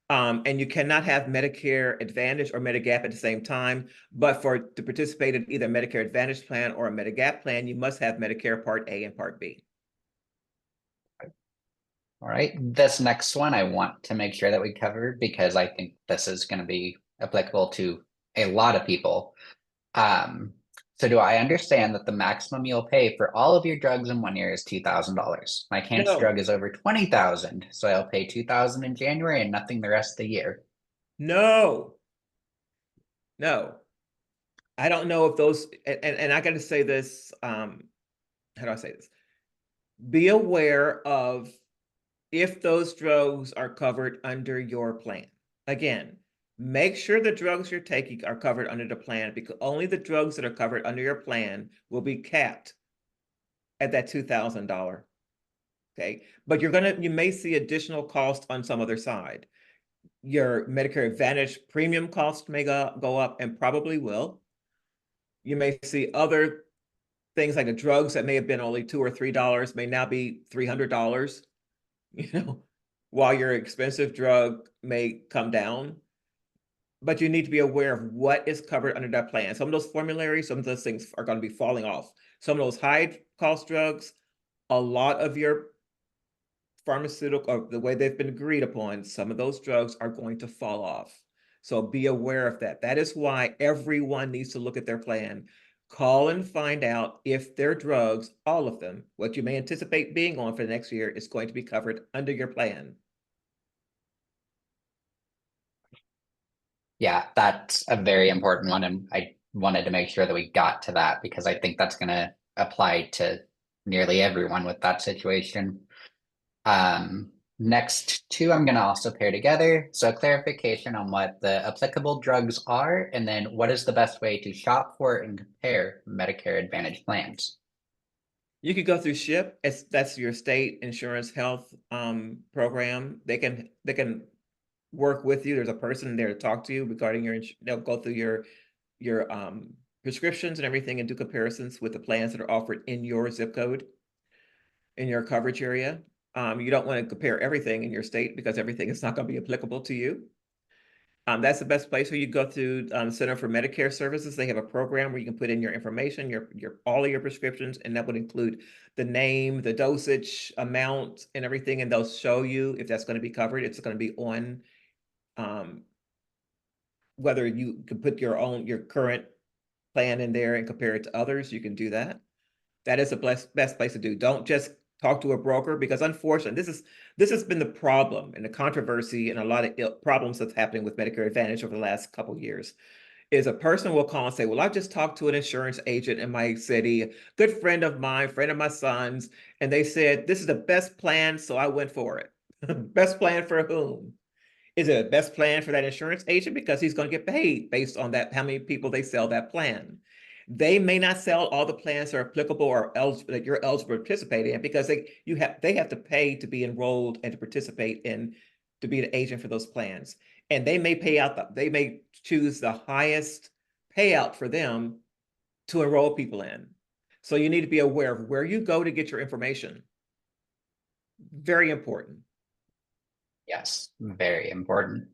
And you cannot have Medicare Advantage or Medigap at the same time, but to participate in either Medicare Advantage plan or a Medigap plan, you must have Medicare Part A and Part B. All right, this next one I want to make sure that we cover because I think this is going to be applicable to a lot of people. So do I understand that the maximum you'll pay for all of your drugs in 1 year is $2,000? My cancer No, drug is over 20,000, so I'll pay 2,000 in January and nothing the rest of the year. no, no. I don't know if those, and I got to say this, how do I say this? Be aware of if those drugs are covered under your plan. Again, make sure the drugs you're taking are covered under the plan, because only the drugs that are covered under your plan will be capped at that $2,000. Okay, but you may see additional cost on some other side. Your Medicare Advantage premium cost may go up, and probably will. You may see other things like the drugs that may have been only $2 or $3 may now be $300, while your expensive drug may come down. But you need to be aware of what is covered under that plan. Some of those formularies, some of those things are going to be falling off. Some of those high cost drugs, a lot of your pharmaceutical, or the way they've been agreed upon, some of those drugs are going to fall off. So be aware of that. That is why everyone needs to look at their plan. Call and find out if their drugs, all of them, what you may anticipate being on for the next year, is going to be covered under your plan. Yeah, that's a very important one. And I wanted to make sure that we got to that because I think that's going to apply to nearly everyone with that situation. Next two, I'm going to also pair together. So clarification on what the applicable drugs are, and then what is the best way to shop for and compare Medicare Advantage plans? You could go through SHIP. That's your state insurance health program. They can work with you. There's a person there to talk to you regarding they'll go through your prescriptions and everything and do comparisons with the plans that are offered in your zip code, in your coverage area. You don't want to compare everything in your state because everything is not going to be applicable to you. That's the best place where you go through Center for Medicare Services. They have a program where you can put in your information, your all of your prescriptions, and that would include the name, the dosage, amount, and everything. And they'll show you if that's going to be covered. It's going to be on whether you can put your current plan in there and compare it to others. You can do that. That is the best place to do. Don't just talk to a broker, because unfortunately, this has been the problem and the controversy and a lot of problems that's happening with Medicare Advantage over the last couple of years. Is a person will call and say, well, I just talked to an insurance agent in my city, a good friend of mine, friend of my son's, and they said, this is the best plan, so I went for it. Best plan for whom? Is it a best plan for that insurance agent because he's going to get paid based on that, how many people they sell that plan? They may not sell all the plans that are applicable or that you're eligible to participate in, because they have to pay to be enrolled and to participate in, to be an agent for those plans. And they may choose the highest payout for them to enroll people in. So you need to be aware of where you go to get your information. Very important. Yes, very important.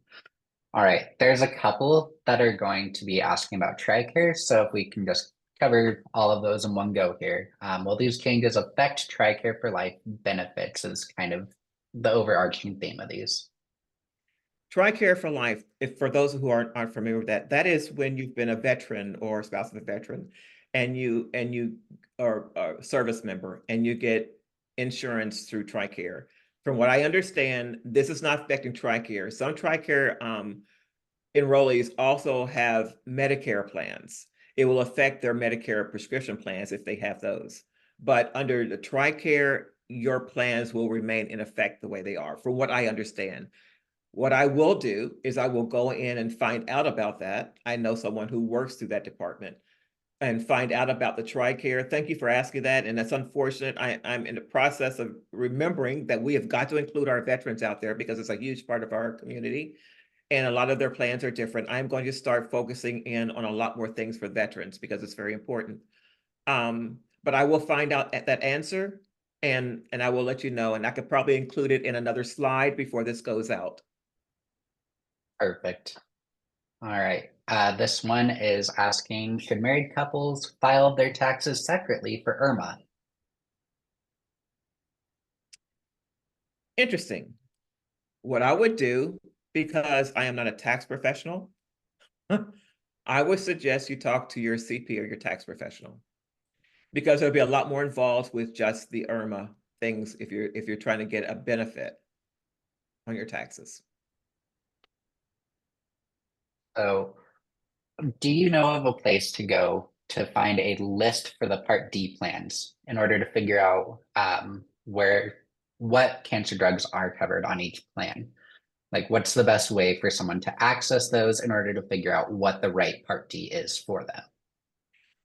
All right, there's a couple that are going to be asking about TRICARE, so if we can just cover all of those in one go here. Will these changes affect TRICARE for life benefits is kind of the overarching theme of these. TRICARE for life, if for those who aren't familiar with that, that is when you've been a veteran or a spouse of a veteran, and you are a service member, and you get insurance through TRICARE. From what I understand, this is not affecting TRICARE. Some TRICARE enrollees also have Medicare plans. It will affect their Medicare prescription plans if they have those. But under the TRICARE, your plans will remain in effect the way they are, from what I understand. What I will do is I will go in and find out about that. I know someone who works through that department and find out about the TRICARE. Thank you for asking that. And that's unfortunate. I'm in the process of remembering that we have got to include our veterans out there because it's a huge part of our community. And a lot of their plans are different. I'm going to start focusing in on a lot more things for veterans because it's very important. But I will find out that answer, and I will let you know. And I could probably include it in another slide before this goes out. Perfect. All right. This one is asking, should married couples file their taxes separately for IRMA? Interesting. What I would do, because I am not a tax professional, I would suggest you talk to your CP or your tax professional, because there'll be a lot more involved with just the IRMA things if you're trying to get a benefit on your taxes. So, do you know of a place to go to find a list for the Part D plans in order to figure out what cancer drugs are covered on each plan? Like, what's the best way for someone to access those in order to figure out what the right Part D is for them?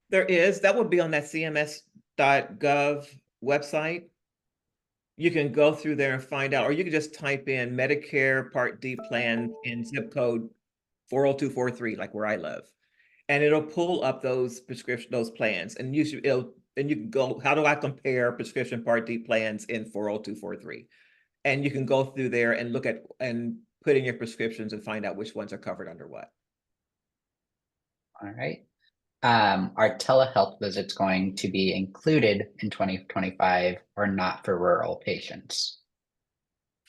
That would be on that CMS.gov website. You can go through there and find out, or you can just type in Medicare Part D plan in zip code 40243, like where I live. And it'll pull up those plans. And you can go, how do I compare prescription Part D plans in 40243? And you can go through there and look at and put in your prescriptions and find out which ones are covered under what. All right. Are telehealth visits going to be included in 2025 or not for rural patients?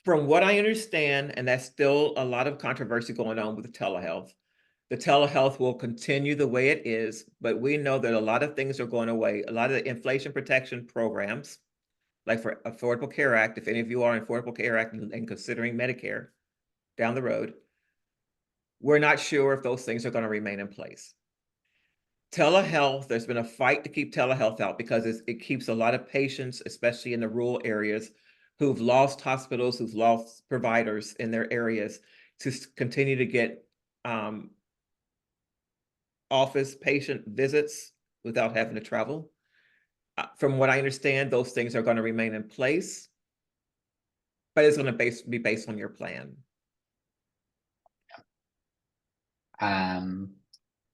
From what I understand, and that's still a lot of controversy going on with the telehealth will continue the way it is, but we know that a lot of things are going away. A lot of the inflation protection programs, like for Affordable Care Act, if any of you are in Affordable Care Act and considering Medicare down the road, we're not sure if those things are going to remain in place. Telehealth, there's been a fight to keep telehealth out because it keeps a lot of patients, especially in the rural areas, who've lost hospitals, who've lost providers in their areas, to continue to get office patient visits without having to travel. From what I understand, those things are going to remain in place, but it's going to be based on your plan.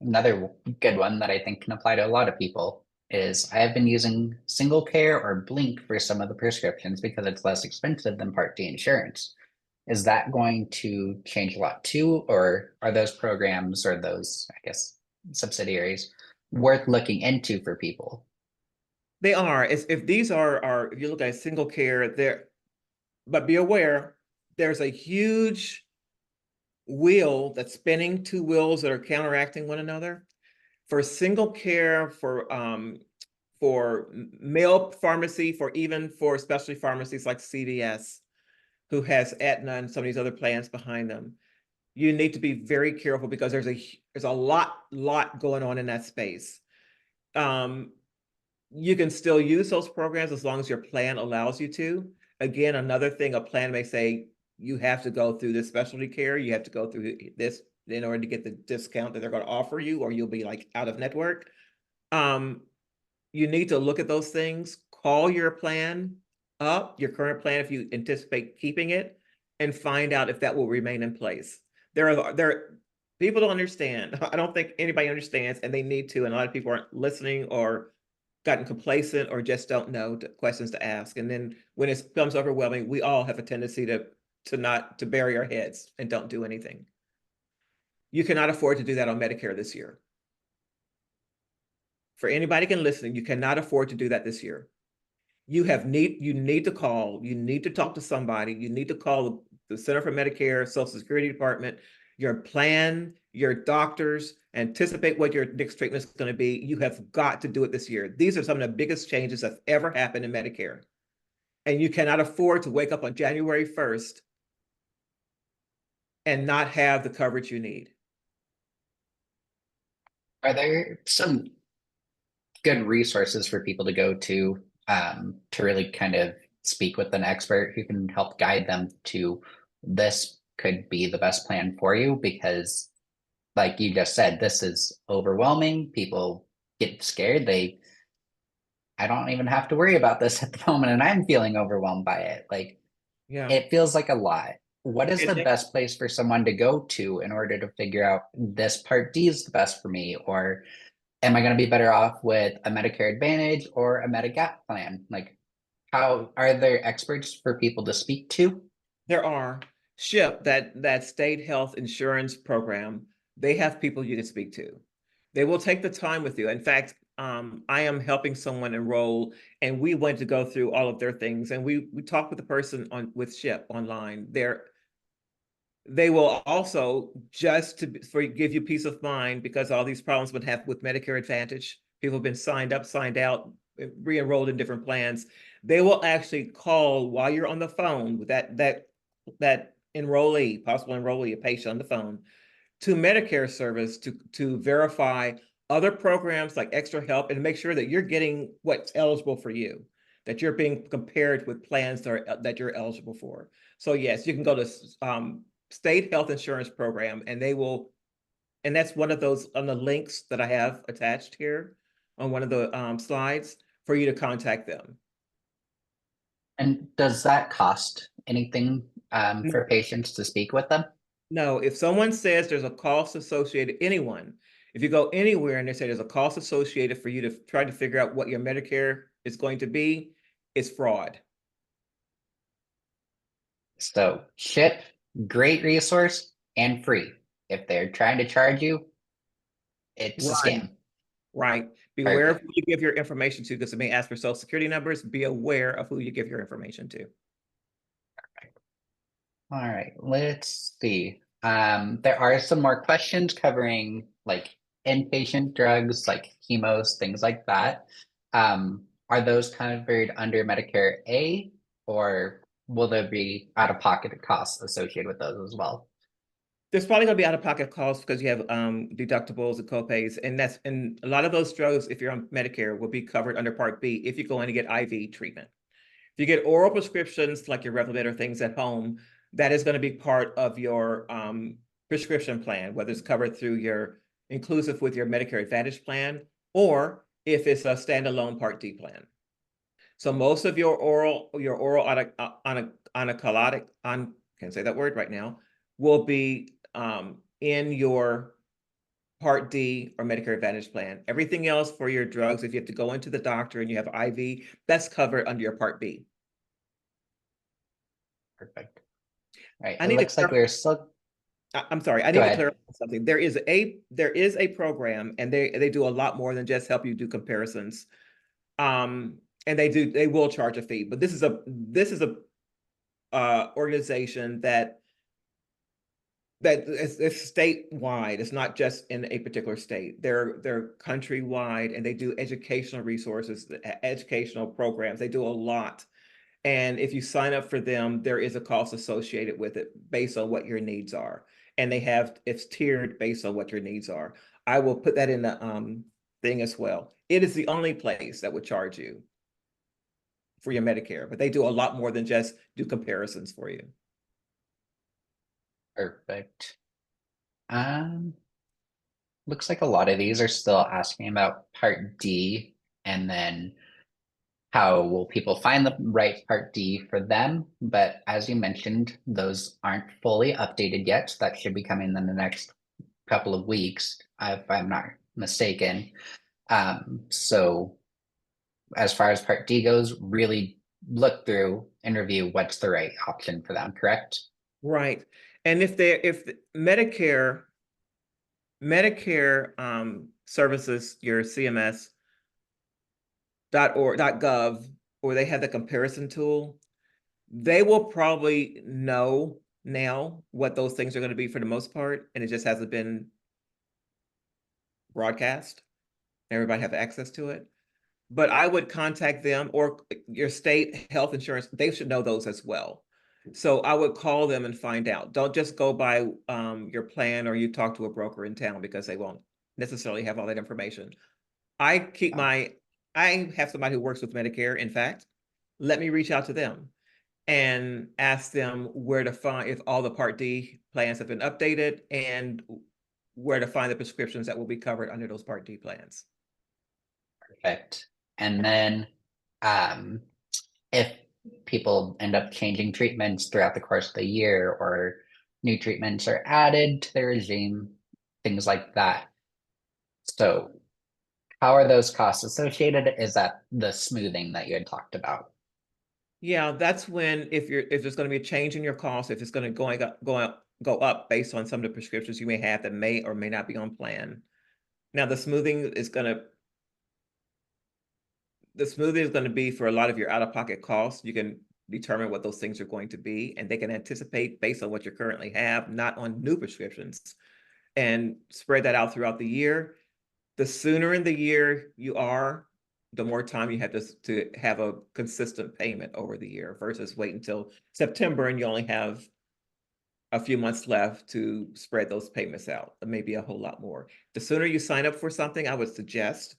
Another good one that I think can apply to a lot of people is I have been using Single Care or Blink for some of the prescriptions because it's less expensive than Part D insurance. Is that going to change a lot too, or are those programs or those, I guess, subsidiaries worth looking into for people? They are. If these are if you look at Single Care, there, but be aware, there's a huge wheel that's spinning, two wheels that are counteracting one another. For Single Care, for mail pharmacy, for specialty pharmacies like CVS, who has Aetna and some of these other plans behind them, you need to be very careful because there's a lot going on in that space. You can still use those programs as long as your plan allows you to. Again, another thing, a plan may say you have to go through this specialty care, you have to go through this in order to get the discount that they're going to offer you, or you'll be like out of network. You need to look at those things, call your plan up, your current plan, if you anticipate keeping it, and find out if that will remain in place. People don't understand. I don't think anybody understands, and they need to, and a lot of people aren't listening or gotten complacent or just don't know questions to ask. And then when it becomes overwhelming, we all have a tendency to bury our heads and don't do anything. You cannot afford to do that on Medicare this year. For anybody can listen, you cannot afford to do that this year. You need to call, you need to talk to somebody, you need to call the Center for Medicare, Social Security Department, your plan, your doctors, anticipate what your next treatment is going to be. You have got to do it this year. These are some of the biggest changes that's ever happened in Medicare. And you cannot afford to wake up on January 1st and not have the coverage you need. Are there some good resources for people to go to really kind of speak with an expert who can help guide them to this could be the best plan for you? Because, like you just said, this is overwhelming. People get scared. I don't even have to worry about this at the moment, and I'm feeling overwhelmed by it. Like, Yeah. it feels like a lot. What is the And best place for someone to go to in order to figure out this Part D is the best for me? Or am I going to be better off with a Medicare Advantage or a Medigap plan? Like, how are there experts for people to speak to? there are SHIP, that state health insurance program. They have people you can speak to. They will take the time with you. In fact, I am helping someone enroll, and we went to go through all of their things, and we talked with the person on with SHIP online. They will also just for give you peace of mind, because all these problems would have with Medicare Advantage. People have been signed up, signed out, re-enrolled in different plans. They will actually call while you're on the phone with that enrollee, possible enrollee, a patient on the phone, to Medicare service to verify other programs like extra help and make sure that you're getting what's eligible for you, that you're being compared with plans that you're eligible for. So yes, you can go to state health insurance program, and they will, and that's one of those on the links that I have attached here on one of the slides for you to contact them. And does that cost anything for patients to speak with them? No, if someone says there's a cost associated, anyone, if you go anywhere and they say there's a cost associated for you to try to figure out what your Medicare is going to be, it's fraud. So, SHIP, great resource and free. If they're trying to charge you, it's a Right, scam. right. Beware of Perfect. who you give your information to, because it may ask for social security numbers. Be aware of who you give your information to. All right, let's see. There are some more questions covering like inpatient drugs, like chemos, things like that. Are those covered under Medicare A, or will there be out-of-pocket costs associated with those as well? There's probably going to be out-of-pocket costs because you have deductibles and copays, and a lot of those drugs, if you're on Medicare, will be covered under Part B if you go in and get IV treatment. If you get oral prescriptions like your Revlimid or things at home, that is going to be part of your prescription plan, whether it's covered through your inclusive with your Medicare Advantage plan, or if it's a standalone Part D plan. So most of your oral anacolodic, can't say that word right now, will be in your Part D or Medicare Advantage plan. Everything else for your drugs, if you have to go into the doctor and you have IV, that's covered under your Part B. Perfect. All right, I it need to looks like clarify. we're still. I'm sorry, I Go need to ahead. clarify something. There is a program, and they do a lot more than just help you do comparisons. And they will charge a fee, but this is a organization that is statewide. It's not just in a particular state. They're countrywide, and they do educational resources, educational programs. They do a lot. And if you sign up for them, there is a cost associated with it based on what your needs are. And it's tiered based on what your needs are. I will put that in the thing as well. It is the only place that would charge you for your Medicare, but they do a lot more than just do comparisons for you. Perfect. Um, Looks like a lot of these are still asking about Part D, and then how will people find the right Part D for them? But as you mentioned, those aren't fully updated yet. That should be coming in the next couple of weeks, if I'm not mistaken. So as far as Part D goes, really look through and review what's the right option for them, correct? Right. And if Medicare services, your CMS.gov, or they have the comparison tool, they will probably know now what those things are going to be for the most part, and it just hasn't been broadcast. Everybody have access to it. But I would contact them or your state health insurance. They should know those as well. So I would call them and find out. Don't just go by your plan or you talk to a broker in town because they won't necessarily have all that information. I have somebody who works with Medicare. In fact, let me reach out to them and ask them where to find if all the Part D plans have been updated and where to find the prescriptions that will be covered under those Part D plans. Perfect. And then if people end up changing treatments throughout the course of the year or new treatments are added to the regime, things like that. So how are those costs associated? Is that the smoothing that you had talked about? Yeah, that's when if there's going to be a change in your cost, if it's going to go up based on some of the prescriptions you may have that may or may not be on plan. Now the smoothing is going to be for a lot of your out-of-pocket costs. You can determine what those things are going to be, and they can anticipate based on what you currently have, not on new prescriptions, and spread that out throughout the year. The sooner in the year you are, the more time you have to have a consistent payment over the year versus wait until September and you only have a few months left to spread those payments out, maybe a whole lot more. The sooner you sign up for something, I would suggest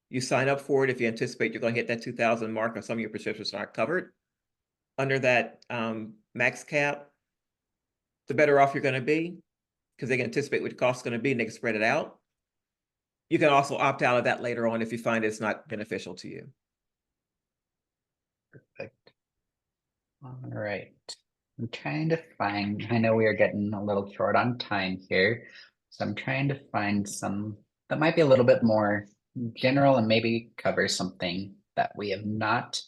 you sign up for it if you anticipate you're going to hit that 2,000 mark or some of your prescriptions aren't covered under that max cap, the better off you're going to be because they can anticipate what the cost is going to be and they can spread it out. You can also opt out of that later on if you find it's not beneficial to you. Perfect. All right. I'm trying to find, I know we are getting a little short on time here, so I'm trying to find some that might be a little bit more general and maybe cover something that we have not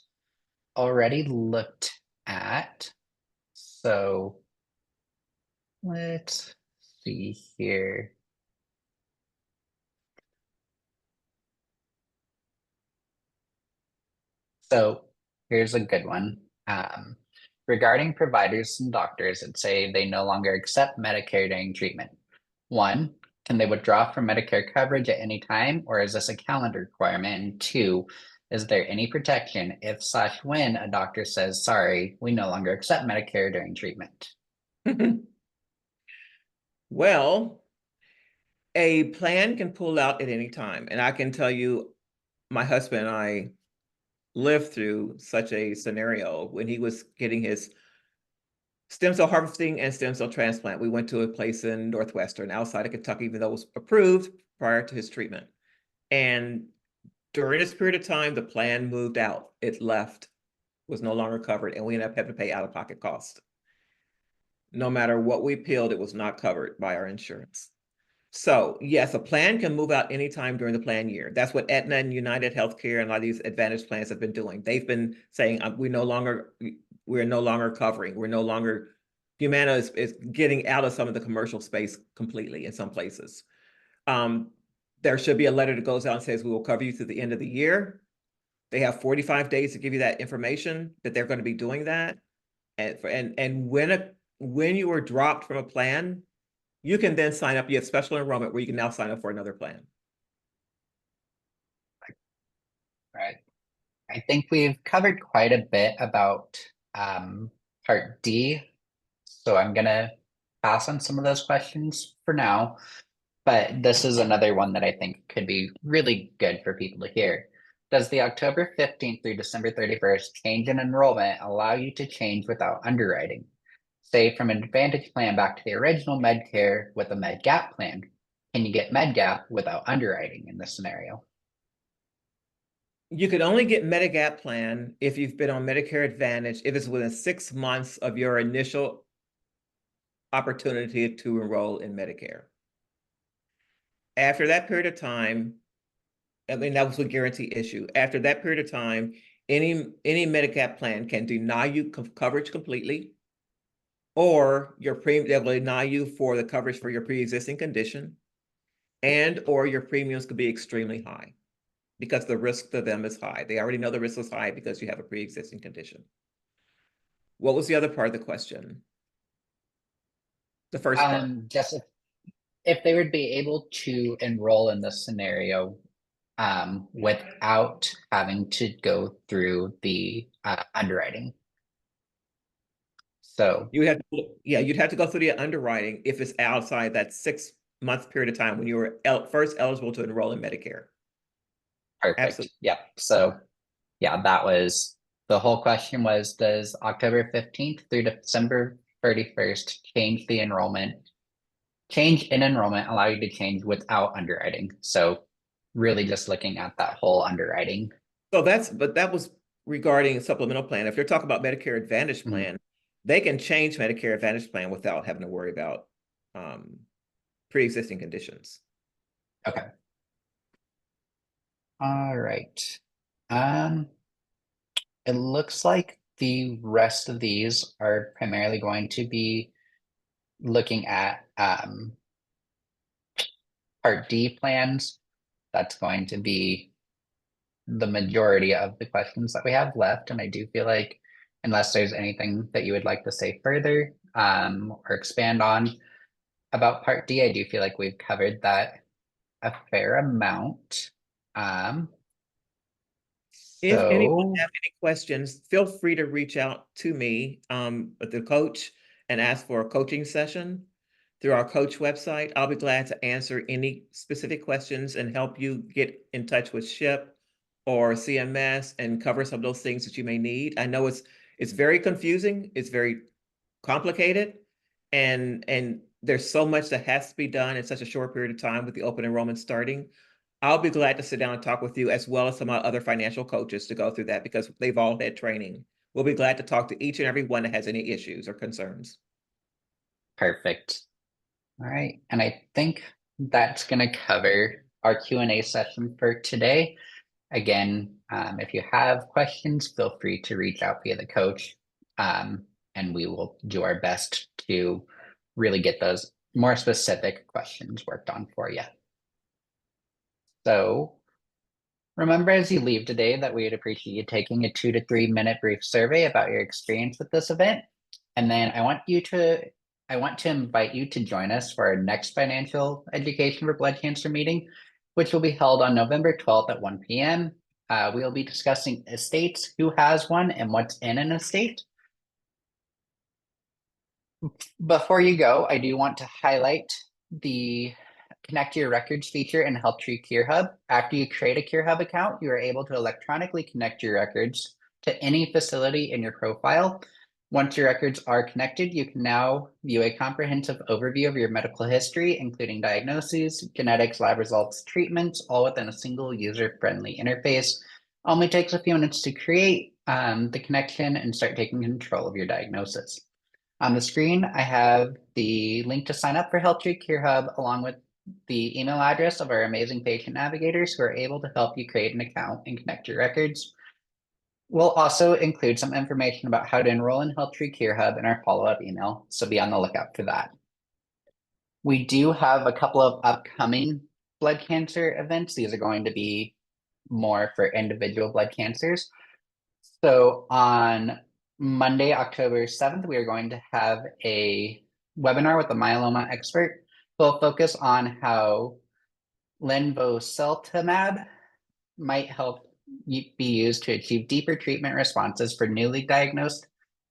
already looked at. So let's see here. So here's a good one. Regarding providers and doctors that say they no longer accept Medicare during treatment. One, can they withdraw from Medicare coverage at any time, or is this a calendar requirement? And two, is there any protection if/when a doctor says, sorry, we no longer accept Medicare during treatment? Well, a plan can pull out at any time. And I can tell you, my husband and I lived through such a scenario when he was getting his stem cell harvesting and stem cell transplant. We went to a place in Northwestern outside of Kentucky, even though it was approved prior to his treatment. And during this period of time, the plan moved out. It left, was no longer covered, and we ended up having to pay out-of-pocket costs. No matter what we peeled, it was not covered by our insurance. So yes, a plan can move out anytime during the plan year. That's what Aetna and United Healthcare and a lot of these Advantage plans have been doing. They've been saying we're no longer covering. We're no longer. Humana is getting out of some of the commercial space completely in some places. There should be a letter that goes out and says we will cover you through the end of the year. They have 45 days to give you that information that they're going to be doing that. And when you are dropped from a plan, you can then sign up. You have special enrollment where you can now sign up for another plan. Right. I think we've covered quite a bit about Part D, so I'm gonna pass on some of those questions for now. But this is another one that I think could be really good for people to hear. Does the October 15th through December 31st change in enrollment allow you to change without underwriting? Say from an Advantage plan back to the original Medicare with a Med-Gap plan. Can you get Med-Gap without underwriting in this scenario? You could only get Medigap plan if you've been on Medicare Advantage, if it's within 6 months of your initial opportunity to enroll in Medicare. After that period of time, I mean, that was a guarantee issue. After that period of time, any Medigap plan can deny you coverage completely, or they will deny you for the coverage for your pre-existing condition, and or your premiums could be extremely high because the risk to them is high. They already know the risk is high because you have a pre-existing condition. What was the other part of the question? the first part. Just if they would be able to enroll in this scenario, without having to go through the underwriting. So You have, yeah, you'd have to go through the underwriting if it's outside that 6 month period of time when you were first eligible to enroll in Medicare. perfect. Absolutely. Yeah. So yeah, that was the whole question was, does October 15th through December 31st change in enrollment allow you to change without underwriting? So really just looking at that whole underwriting. So but that was regarding supplemental plan. If you're talking about Medicare Advantage Mhm. plan, they can change Medicare Advantage plan without having to worry about um, pre-existing conditions. Okay. All right. Um, it looks like the rest of these are primarily going to be looking at Part D plans. That's going to be the majority of the questions that we have left. And I do feel like, unless there's anything that you would like to say further or expand on about Part D, I do feel like we've covered that a fair amount. Um, If anyone so has any questions, feel free to reach out to me, the coach, and ask for a coaching session through our coach website. I'll be glad to answer any specific questions and help you get in touch with SHIP or CMS and cover some of those things that you may need. I know it's very confusing, it's very complicated, and there's so much that has to be done in such a short period of time with the open enrollment starting. I'll be glad to sit down and talk with you as well as some of our other financial coaches to go through that because they've all had training. We'll be glad to talk to each and every one that has any issues or concerns. perfect. All right. And I think that's going to cover our Q&A session for today. Again, if you have questions, feel free to reach out via the coach, and we will do our best to really get those more specific questions worked on for you. So remember as you leave today that we would appreciate you taking a 2 to 3 minute brief survey about your experience with this event. And then I want to invite you to join us for our next financial education for blood cancer meeting, which will be held on November 12th at 1 p.m. We will be discussing estates, who has one, and what's in an estate. Before you go, I do want to highlight the Connect Your Records feature in HealthTree Cure Hub. After you create a Cure Hub account, you are able to electronically connect your records to any facility in your profile. Once your records are connected, you can now view a comprehensive overview of your medical history, including diagnoses, genetics, lab results, treatments, all within a single user-friendly interface. Only takes a few minutes to create the connection and start taking control of your diagnosis. On the screen, I have the link to sign up for HealthTree Cure Hub, along with the email address of our amazing patient navigators who are able to help you create an account and connect your records. We'll also include some information about how to enroll in HealthTree Cure Hub in our follow-up email, so be on the lookout for that. We do have a couple of upcoming blood cancer events. These are going to be more for individual blood cancers. So on Monday, October 7th, we are going to have a webinar with a myeloma expert. We'll focus on how linvoseltamab might help be used to achieve deeper treatment responses for newly diagnosed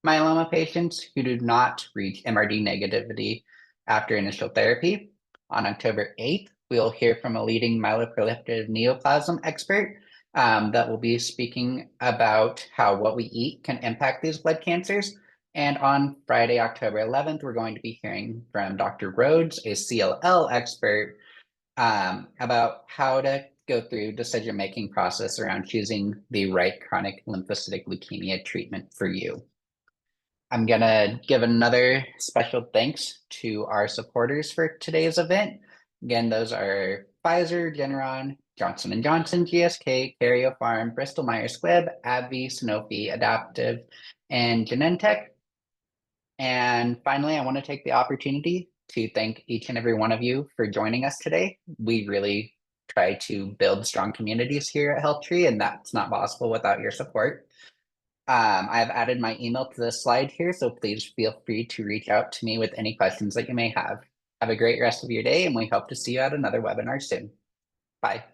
myeloma patients who do not reach MRD negativity after initial therapy. On October 8th, we'll hear from a leading myeloproliferative neoplasm expert that will be speaking about how what we eat can impact these blood cancers. And on Friday, October 11th, we're going to be hearing from Dr. Rhodes, a CLL expert, about how to go through decision-making process around choosing the right chronic lymphocytic leukemia treatment for you. I'm gonna give another special thanks to our supporters for today's event. Again, those are Pfizer, Regeneron, Johnson & Johnson, GSK, Karyopharm, Bristol Myers Squibb, AbbVie, Sanofi, Adaptive, and Genentech. And finally, I want to take the opportunity to thank each and every one of you for joining us today. We really try to build strong communities here at HealthTree, and that's not possible without your support. I've added my email to this slide here, so please feel free to reach out to me with any questions that you may have. Have a great rest of your day, and we hope to see you at another webinar soon. Bye.